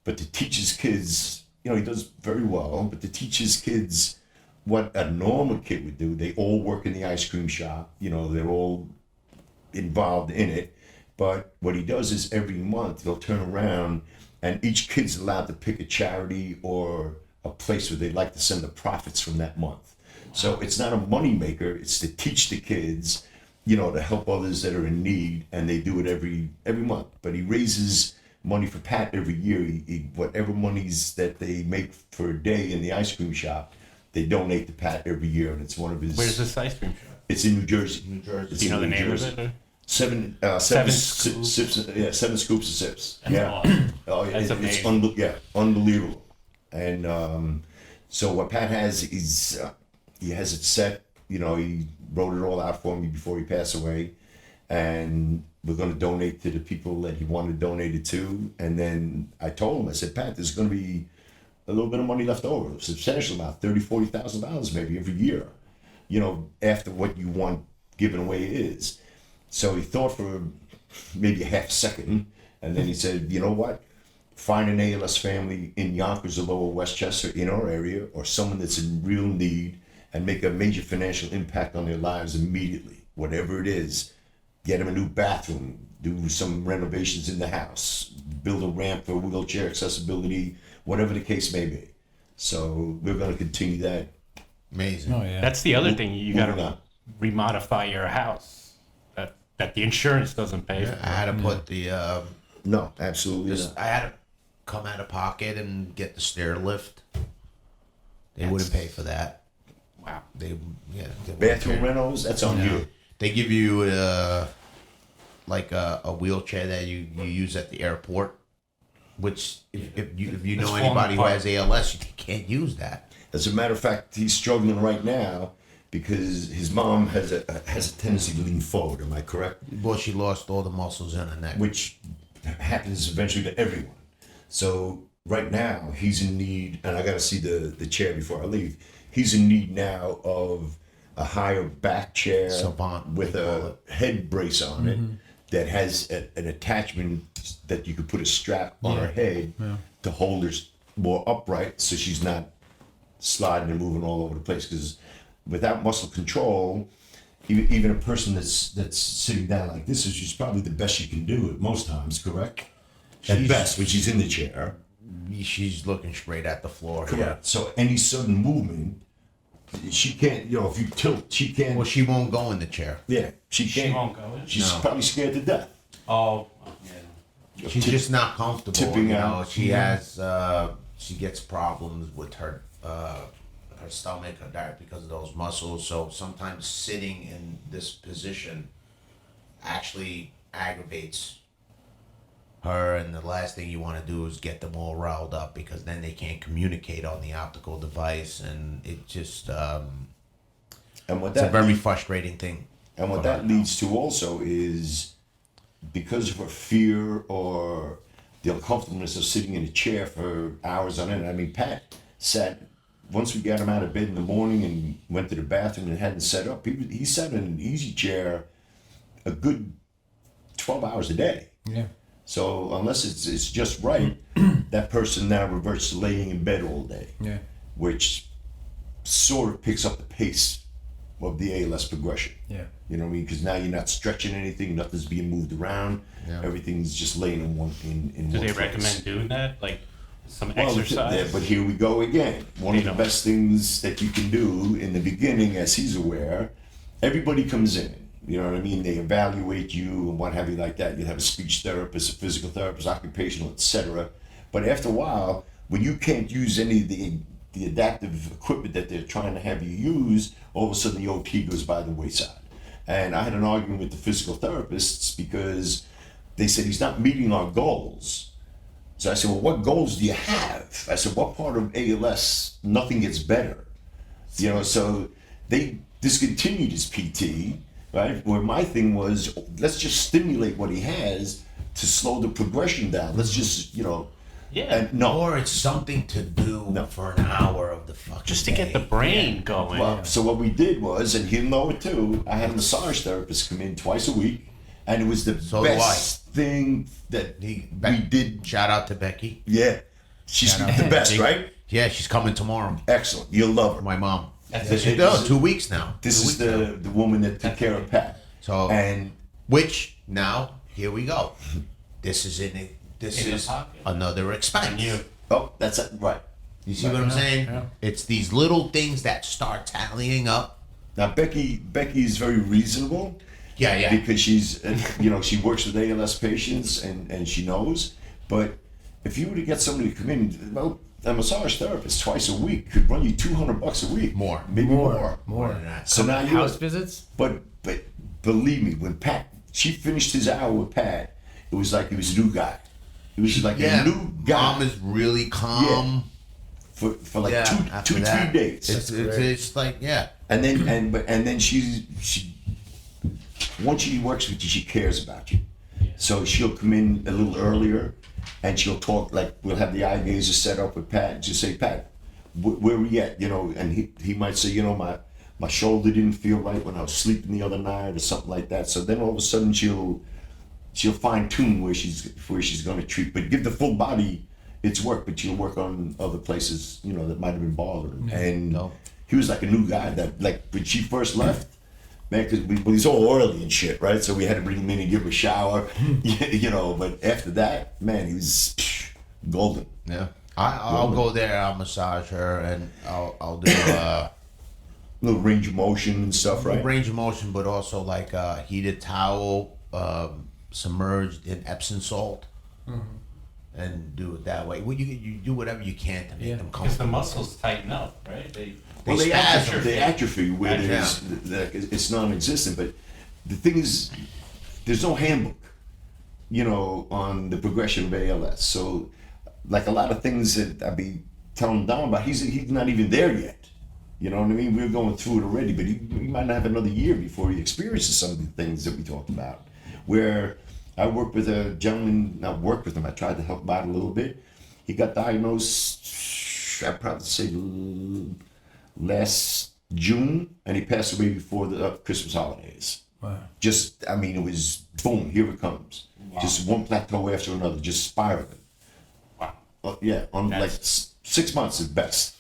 But to teach his kids, he does very well, but to teach his kids what a normal kid would do, they all work in the ice cream shop. They're all involved in it. But what he does is every month he'll turn around and each kid's allowed to pick a charity or a place where they'd like to send the profits from that month. So it's not a money maker, it's to teach the kids, to help others that are in need, and they do it every month. But he raises money for Pat every year. Whatever monies that they make for a day in the ice cream shop, they donate to Pat every year, and it's one of his... Where's this ice cream shop? It's in New Jersey. Do you know the name of it? 7 Scoops. Sips. Yeah, 7 Scoops and Sips. That's awesome. Oh, yeah, That's it's amazing. unbelievable. And so what Pat has is he has it set. He wrote it all out for me before he passed away, and we're going to donate to the people that he wanted donated to. And then I told him, I said, Pat, there's going to be a little bit of money left over, a substantial amount, $30,000-$40,000 maybe every year. After what you want given away is. So he thought for maybe a half second, and then he said, you know what? Find an ALS family in Yonkers or Lower Westchester in our area, or someone that's in real need, and make a major financial impact on their lives immediately. Whatever it is, get them a new bathroom, do some renovations in the house, build a ramp for wheelchair accessibility, whatever the case may be. So we're going to continue that. Amazing. Oh, yeah. That's the other thing. You got Moving to on. remodify your house that the insurance doesn't pay for. I had to put the No, absolutely not. I had to come out of pocket and get the stair lift. They wouldn't pay for that. Wow. They Bathroom rentals, that's on you. They give you like a wheelchair that you use at the airport, which if you know It's anybody who falling has ALS, you can't use that. As a matter of fact, he's struggling right now because his mom has a tendency to lean forward. Am I correct? Well, she lost all the muscles in her neck. Which happens eventually to everyone. So right now he's in need, and I got to see the chair before I leave. He's in need now of a higher back chair Savant, with they call a head brace on it that has an attachment that you could put a strap on her head to hold her more upright, so she's not sliding and moving all over the place. Because without muscle control, even a person that's sitting down like this is just probably the best she can do at most times, correct? At best, when she's in the chair. She's looking straight at the floor. Correct. Yeah. So any sudden movement, she can't, if you tilt, she can't. Well, she won't go in the chair. Yeah, she can't. She won't go in? She's No. probably scared to death. Oh, yeah. She's just not comfortable. Tipping out. She has she gets problems with her stomach, her diet because of those muscles. So sometimes sitting in this position actually aggravates her, and the last thing you want to do is get them all riled up, because then they can't communicate on the optical device, and it just And what it's a that very frustrating thing. And what that leads to also is, because of her fear or the uncomfortableness of sitting in a chair for hours on end. I mean, Pat sat, once we got him out of bed in the morning and went to the bathroom and hadn't set up, he sat in an easy chair a good 12 hours a day. Yeah. So unless it's just right, that person now reverts to laying in bed all day. Yeah. Which sort of picks up the pace of the ALS progression. Yeah. You know what I mean? Because now you're not stretching anything, nothing's being moved around. Yeah. Everything's just laying in one in Do one they place. recommend doing that? Like some Well, exercise? but here we go again. One of the know. best things that you can do in the beginning, as he's aware, everybody comes in. You know what I mean? They evaluate you and what have you like that. You have a speech therapist, a physical therapist, occupational, etc. But after a while, when you can't use any of the adaptive equipment that they're trying to have you use, all of a sudden the OT goes by the wayside. And I had an argument with the physical therapists because they said he's not meeting our goals. So I said, well, what goals do you have? I said, what part of ALS, nothing gets better? You know, so they discontinued his PT, right? Where my thing was, let's just stimulate what he has to slow the progression down. Let's just, you know, Yeah. and no. Or it's something to do for an hour of the fucking Just to day. get the brain going. Well, so what we did was, and he'll know it too, I had a massage therapist come in twice a week, and it was the So do best thing that we did. Shout out to Becky. Yeah. She's Shout out the to best, Becky. right? Yeah, she's coming tomorrow. Excellent. You'll love her. My mom. That's This it. is 2 weeks now. This 2 is weeks now. the woman that took care of Pat. So And which now here we go. This is In the pocket. another expense. And you. oh, that's it. Right. You see what I'm saying? yeah. It's these little things that start tallying up. Now Becky is very reasonable. Yeah, yeah. Because she's, you know, she works with ALS patients and she knows. But if you were to get somebody to come in, well, a massage therapist twice a week could run you $200 a week. More. Maybe more. More than that. So now you House visits? But believe me, when she finished his hour with Pat, it was like he was a new guy. It was like Yeah, a new guy Mom is really calm. for like Yeah, after two, that, 3 days. It's like, yeah. And then she once she works with you, she cares about you. So she'll come in a little earlier, and she'll talk, like we'll have the eye gazer set up with Pat. And she'll say, Pat, where we at? You know, and he might say, you know, my shoulder didn't feel right when I was sleeping the other night or something like that. So then all of a sudden she'll fine tune where she's going to treat, but give the full body its work. But she'll work on other places, you know, that might have been bothering. And No. he was like a new guy that, like, when she first left, man, because he's all oily and shit, right? So we had to bring him in and give him a shower, you know. But after that, man, he was golden. Yeah. I'll go there, I'll massage her, and I'll do Little range of motion and stuff, right? range of motion, but also like a heated towel submerged in Epsom salt, and do it that way. Well, you do whatever you can to make them Because the comfortable. muscles tighten up, right? Well, they spasm. atrophy where Yeah. it's non-existent. But the thing is, there's no handbook, you know, on the progression of ALS. So, like a lot of things that I be telling Don about, he's not even there yet. You know what I mean? We're going through it already, but he might not have another year before he experiences some of the things that we talked about. Where I worked with a gentleman, I worked with him, I tried to help him out a little bit. He got diagnosed, I'd probably say last June, and he passed away before the Christmas holidays. Wow. Just, I mean, it was boom, here it comes. Wow. Just one plateau after another, just spiraling. Wow. Yeah, on like That's- 6 months at best.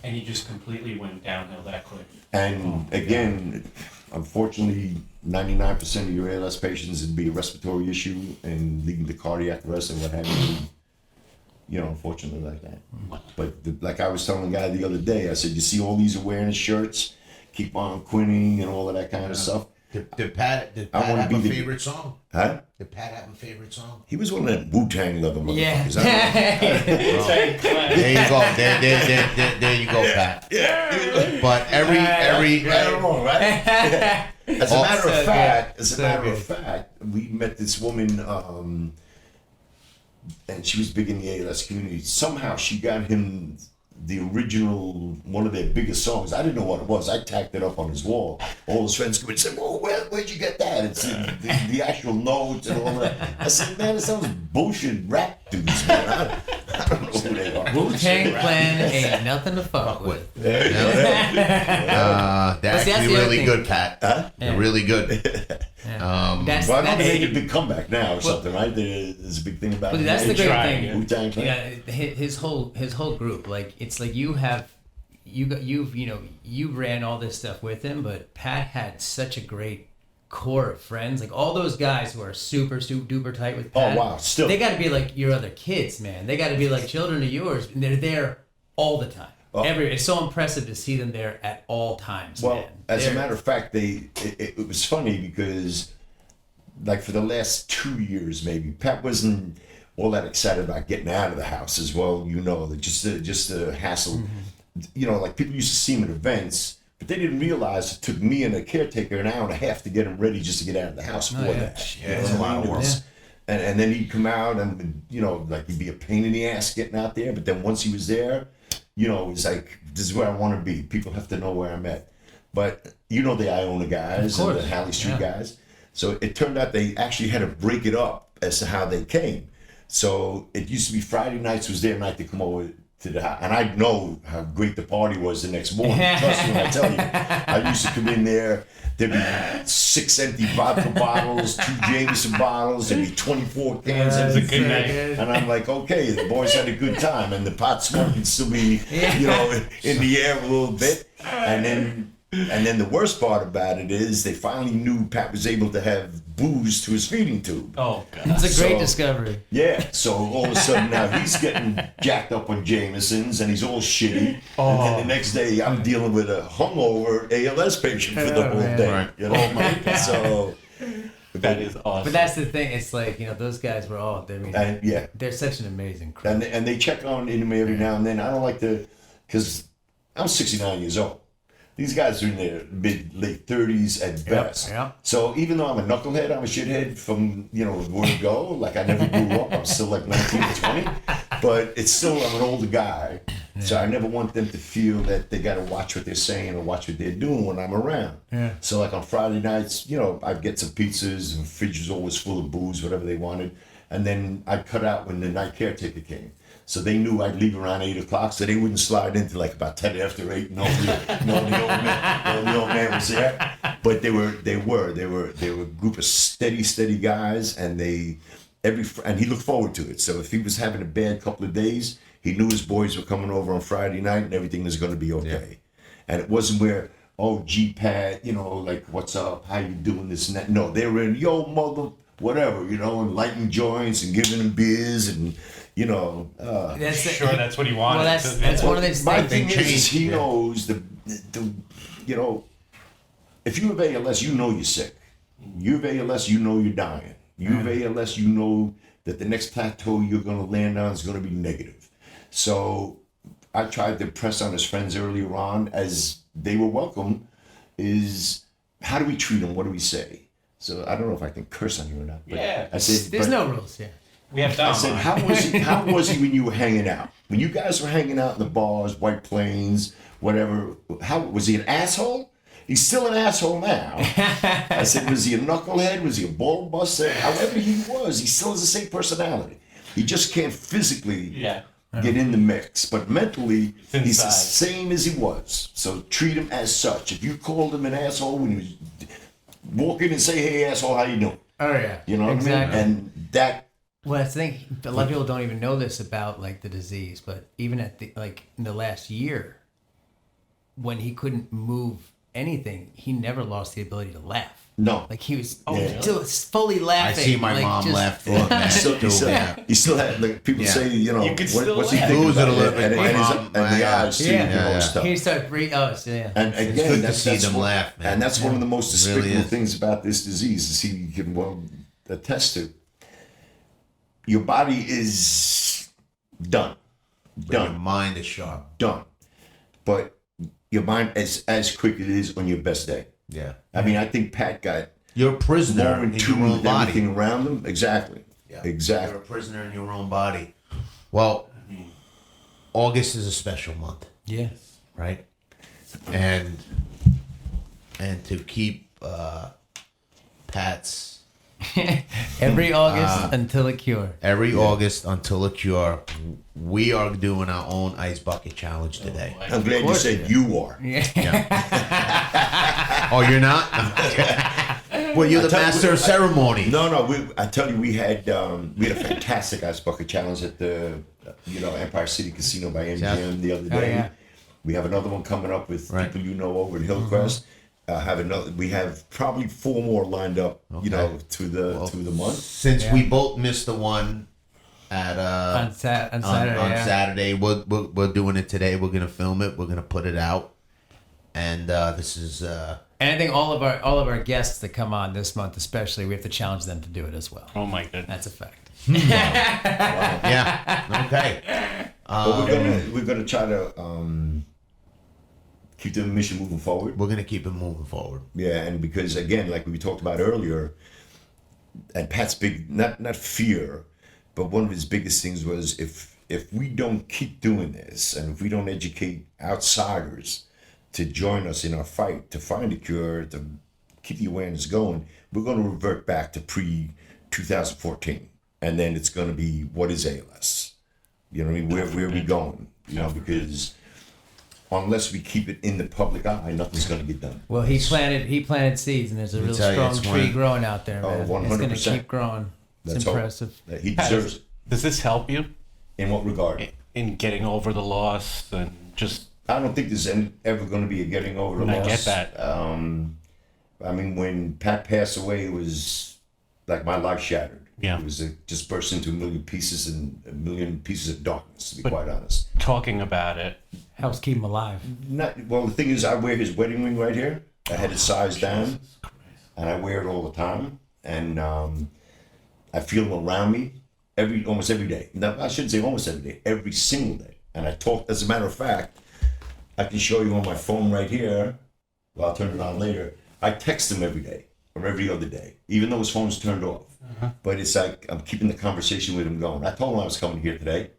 And you just completely went downhill that quick. And again, unfortunately, 99% of your ALS patients would be a respiratory issue and leading to cardiac arrest and what have you. You know, unfortunately like that. But like I was telling the guy the other day, I said, you see all these awareness shirts, keep on quinning and all of that kind of stuff. Did Pat I wanna have a be the- favorite song? Huh? Did Pat have a favorite song? He was one of them Wu-Tang level Yeah. motherfuckers. I There you go. There you go, Pat. Yeah. But every Right or wrong, right? As a matter of So fact, good. as a So matter of good. fact, we met this woman, and she was big in the ALS community. Somehow she got him the original, one of their biggest songs. I didn't know what it was. I tacked it up on his wall. All his friends come and say, "Well, where'd you get that?" It's the actual notes and all that. I said, "Man, it sounds bullshit rap dudes, man. I don't know who they are." Wu-Tang Clan ain't nothing to fuck with. they're But see, that's actually the other really thing. good, Pat. Huh? They're really good. That's Well, I know they that's, made a big comeback now or something, right? There's a big thing about but it. that's the great trying, thing. yeah. Wu-Tang Clan. Yeah, his whole group. Like it's like you ran all this stuff with him, but Pat had such a great core of friends. Like all those guys who are super duper tight with Pat. Oh, wow, still. They got to be like your other kids, man. They got to be like children of yours, and they're there all the time. Oh. It's so impressive to see them there at all times. Well, man. as a They're- matter of fact, it was funny because, like, for the last 2 years, maybe Pat wasn't all that excited about getting out of the house as well. Just the hassle. Mm-hmm. Like people used to see him at events, but they didn't realize it took me and a caretaker an hour and a half to get him ready just to get out of the house for yeah. that. Yeah, it's a lot of work. And then he'd come out and like he'd be a pain in the ass getting out there. But then once he was there, it was like, this is where I want to be. People have to know where I'm at. But the Iona guys and the Halley Street guys. So it turned out they actually had to break it up as to how they came. So it used to be Friday nights was their night to come over to the house. And I know how great the party was the next morning. Trust me when I tell you. I used to come in there. There'd be 6 empty vodka bottles, 2 Jameson bottles. There'd be 24 cans. It's a good so night. good. And I'm like, okay, the boys had a good time, and the pot smoke can still be, in the air a little bit. And then the worst part about it is they finally knew Pat was able to have booze to his feeding tube. Oh God. It's a great So- discovery. Yeah, so all of a sudden now he's getting jacked up on Jamesons and he's all shitty. And then the next day I'm dealing with a hungover ALS patient for the Oh, whole man. day. Right. Oh my God. So That is awesome. But that's the thing. It's like those guys were all. I mean, and yeah, they're such an amazing crew. and they check on into me every now and then. I don't like to, because I'm 69 years old. These guys are in their late 30s at best. yep. So even though I'm a knucklehead, I'm a shithead from the word go. Like I never grew up. I'm still like 19 or 20. But it's still, I'm an older guy. So I never want them to feel that they got to watch what they're saying or watch what they're doing when I'm around. Yeah. So like on Friday nights, I'd get some pizzas and fridge was always full of booze, whatever they wanted. And then I'd cut out when the night caretaker came. So they knew I'd leave around 8 o'clock, so they wouldn't slide into like about 10 after 8. No, the old man was there. But they were a group of steady guys, and and he looked forward to it. So if he was having a bad couple of days, he knew his boys were coming over on Friday night, and everything was going to be okay. Yeah. And it wasn't where, oh, gee, Pat, like, what's up? How you doing? This and that. No, they were in, yo, mother, whatever, and lighting joints and giving them beers and. That's what he wanted. Well, that's one of those My things. thing is he knows the if you have ALS, you're sick. You have ALS, you're dying. You have ALS, that the next plateau you're going to land on is going to be negative. So I tried to press on his friends earlier on, as they were welcome, is how do we treat them? What do we say? So I don't know if I can curse on you or not. But Yeah. I said, There's no rules here. We have I Dom said, on. how was he when you were hanging out? When you guys were hanging out in the bars, White Plains, whatever, how was he an asshole? He's still an asshole now. I said, was he a knucklehead? Was he a ball buster? However he was, he still has the same personality. He just can't physically get in the mix. But mentally, he's the same as he was. So treat him as such. If you called him an asshole when he was, walk in and say, hey, asshole, how you doing? Oh yeah. You know what exactly. I mean? And that... Well, I think a lot of people don't even know this about like the disease, but even in the last year, when he couldn't move anything, he never lost the ability to laugh. No. Like he was still fully laughing. I see my mom laugh for it. He still had, like, people say, You could still what's he laugh. thinking Lose it about a little bit. And the eyes too, and stuff. He started breathing. Oh, yeah. And again, good to see them what, laugh, man. And that's one of the most It really despicable is. things about this disease, is he can attest to. Your body is done. Your mind is sharp. Done. But your mind is as quick as it is on your best day. Yeah. I mean, I think Pat got You're a prisoner more in in your tune own with body. everything around him. Exactly. Yeah. Exactly. You're a prisoner in your own body. Well, August is a special month, Yes. right? And to keep Pat's Every August until a cure. every August until a cure, we are doing our own ice bucket challenge today. I'm glad you said you are. Oh, you're not? Well, you're the tell you master what, of ceremony. No. I tell you, we had a fantastic ice bucket challenge at the Empire City Casino by MGM the other day. yeah. We have another one coming up with Right. people over in Hillcrest. We have probably 4 more lined up. Okay. Through the month. Since we both missed the one at On Saturday. on yeah. Saturday, we're doing it today. We're gonna film it. We're gonna put it out, and this is And I think all of our guests that come on this month, especially, we have to challenge them to do it as well. Oh my goodness. That's a fact. yeah okay. But we're gonna try to keep the mission moving forward. We're gonna keep it moving forward. Yeah, and because again, like we talked about earlier, and Pat's big not fear, but one of his biggest things was if we don't keep doing this, and if we don't educate outsiders to join us in our fight to find a cure, to keep the awareness going, we're going to revert back to pre-2014, and then it's going to be, what is ALS? You know what I mean? Where are we going? Because unless we keep it in the public eye, nothing's going to get done. Well, he planted seeds, and there's a real tell you, strong it's tree one- growing out there, man. 100%. It's going to keep growing. It's Let's hope impressive. that he deserves it. Does this help you In what regard? in getting over the loss and just? I don't think there's ever going to be a getting over the loss. I get that. I mean, when Pat passed away, it was like my life shattered. Yeah. It was just burst into a million pieces of darkness, to be quite honest. Talking about it. Helps keep him alive. Well, the thing is, I wear his wedding ring right here. I had it sized down, and I wear it all the time. And I feel him around me almost every day. Now, I shouldn't say almost every day, every single day. And I talk, as a matter of fact, I can show you on my phone right here. Well, I'll turn it on later. I text him every day or every other day, even though his phone's turned off. But it's like I'm keeping the conversation with him going. I told him I was coming here today.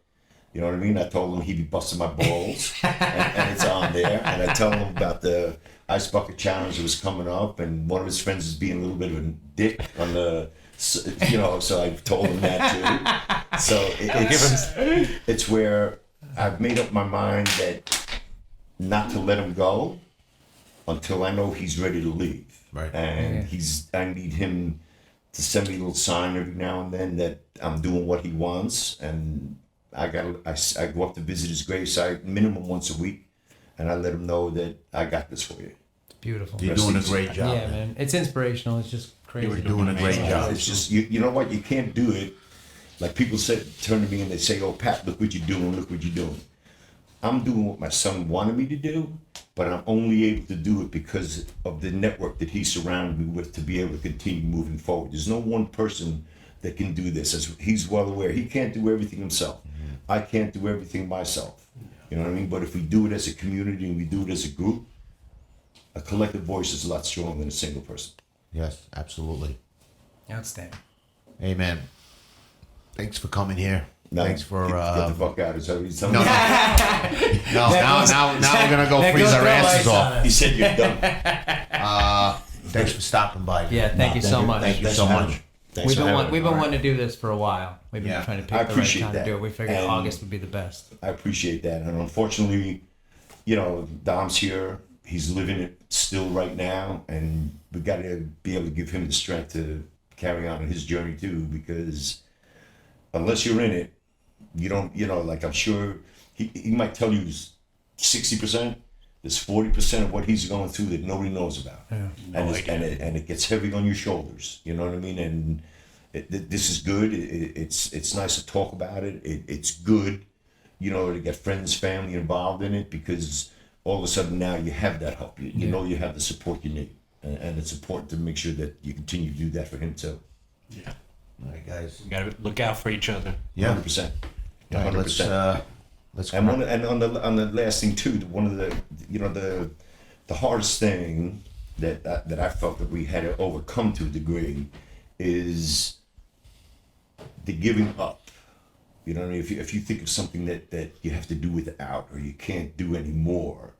You know what I mean? I told him he'd be busting my balls, and it's on there. And I tell him about the ice bucket challenge that was coming up, and one of his friends is being a little bit of a dick on the, so I told him that too. So it's where I've made up my mind that not to let him go until I know he's ready to leave. Right. And I need him to send me a little sign every now and then that I'm doing what he wants. And I go up to visit his gravesite minimum once a week, and I let him know that I got this for you. It's beautiful. You're doing a great job. Yeah, man. It's inspirational. It's just crazy. You're doing a great job. It's just you know what, you can't do it. Like people turn to me and they say, "Oh, Pat, look what you're doing. Look what you're doing." I'm doing what my son wanted me to do, but I'm only able to do it because of the network that he surrounded me with to be able to continue moving forward. There's no one person that can do this. As he's well aware, he can't do everything himself. I can't do everything myself. You know what I mean? But if we do it as a community and we do it as a group, a collective voice is a lot stronger than a single person. Yes, absolutely. Outstanding. Amen. Thanks for coming here. No, Thanks for get the fuck out. Is that what he's telling no, me? now we're gonna go That freeze goes our no asses lights on off. us. He said you're done. Thanks for stopping by. Yeah, thank you so much. Thank you Thanks so for having much. me. Thanks We've for been having me. wanting to do this for a while. We've been Yeah. trying to I pick the right appreciate time to that. do it. We figured And- August would be the best. I appreciate that. And unfortunately, Dom's here. He's living it still right now. And we got to be able to give him the strength to carry on his journey too, because unless you're in it, you don't, like I'm sure he might tell you 60%, There's 40% of what he's going through that nobody knows about, and it gets heavy on your shoulders. You know what I mean? And this is good. It's nice to talk about it. It's good, to get friends, family involved in it, because all of a sudden now you have that help. You know you have the support you need, and it's important to make sure that you continue to do that for him too. Yeah. All right, guys. We gotta look out for each other. Yeah. 100%. All right, 100%. let's And on the last thing too, one of the hardest thing that I felt that we had to overcome to a degree is the giving up. You know what I mean? If you think of something that you have to do without, or you can't do anymore.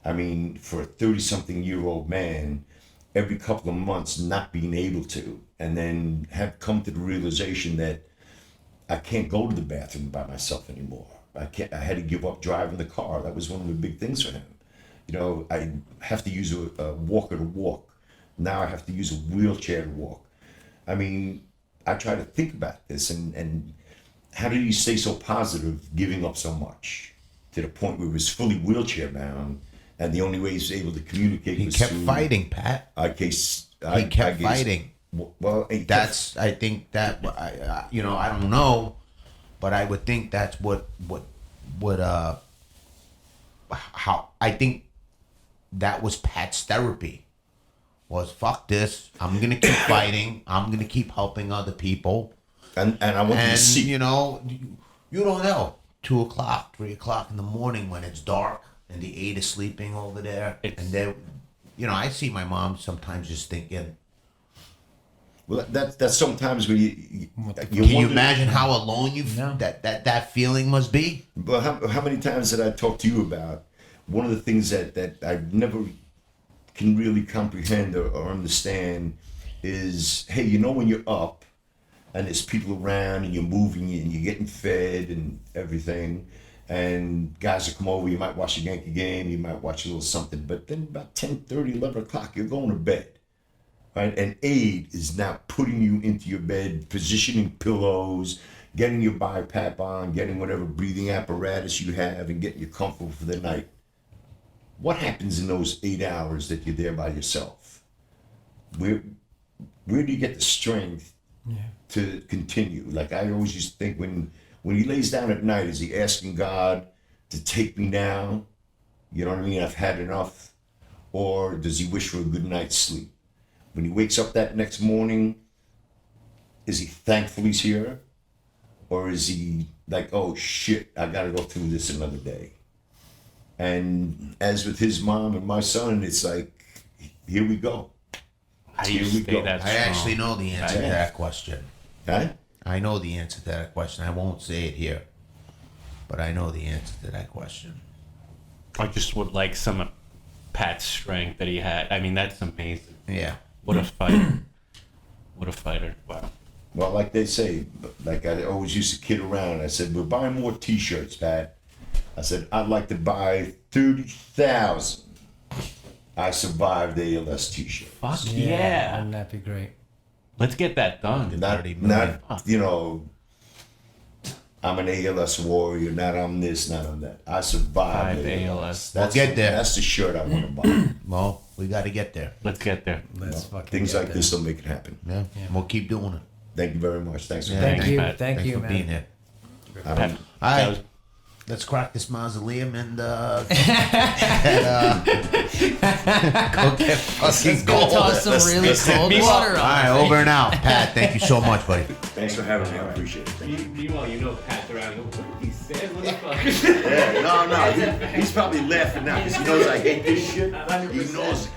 I mean, for a 30-something-year-old man, every couple of months not being able to, and then have come to the realization that I can't go to the bathroom by myself anymore. I had to give up driving the car. That was one of the big things for him. I have to use a walker to walk. Now I have to use a wheelchair to walk. I mean, I try to think about this and how did he stay so positive giving up so much to the point where he was fully wheelchair bound, and the only way he was able to communicate was kept through, fighting, Pat. I kept fighting. Well, I think that I don't know, but I would think that's how I think that was Pat's therapy. Was fuck this. I'm gonna keep fighting. I'm gonna keep helping other people. And I want you to see. You don't know. 2 o'clock, 3 o'clock in the morning when it's dark and the 8 is sleeping over there, and they, I see my mom sometimes just thinking. Well, that's sometimes when you can you imagine how alone that feeling must be? Well, how many times did I talk to you about one of the things that I never can really comprehend or understand is, hey, when you're up and there's people around and you're moving and you're getting fed and everything, and guys will come over, you might watch a Yankee game, you might watch a little something, but then about 10:30, 11 o'clock, you're going to bed. Right? And aid is now putting you into your bed, positioning pillows, getting your BiPAP on, getting whatever breathing apparatus you have, and getting you comfortable for the night. What happens in those 8 hours that you're there by yourself? Where do you get the strength to continue? Like I always used to think when he lays down at night, is he asking God to take me now? You know what I mean? I've had enough. Or does he wish for a good night's sleep? When he wakes up that next morning, is he thankful he's here? Or is he like, oh shit, I gotta go through this another day? And as with his mom and my son, it's like, here we go. Here we go. I actually know the answer to that question. Huh? I know the answer to that question. I won't say it here, but I know the answer to that question. I just would like some of Pat's strength that he had. I mean, that's amazing. Yeah. What a fighter. What a fighter. Wow. Well, like they say, like I always used to kid around. I said, we're buying more T-shirts, Pat. I said, I'd like to buy 30,000. I survived the ALS T-shirt. Fuck yeah. Wouldn't that be great? Let's get that done. Not, I'm an ALS warrior, not I'm this, not I'm that. I survived ALS. We'll get there. That's the shirt I want to buy. Well, we got to get there. Let's get there. Things like this will make it happen. Yeah. We'll keep doing it. Thank you very much. Thanks for Thank being you. Pat. Thank Thanks you, for man. being here. Pat, All right. Let's crack this mausoleum and go get fucking Go gold. toss some really cold water on. All right, over and out. Pat, thank you so much, buddy. Thanks for having me. I appreciate it. Thank you. Meanwhile, Pat's around. What did he say? What the fuck? Yeah, no. He's probably laughing now because he knows I hate this shit. He knows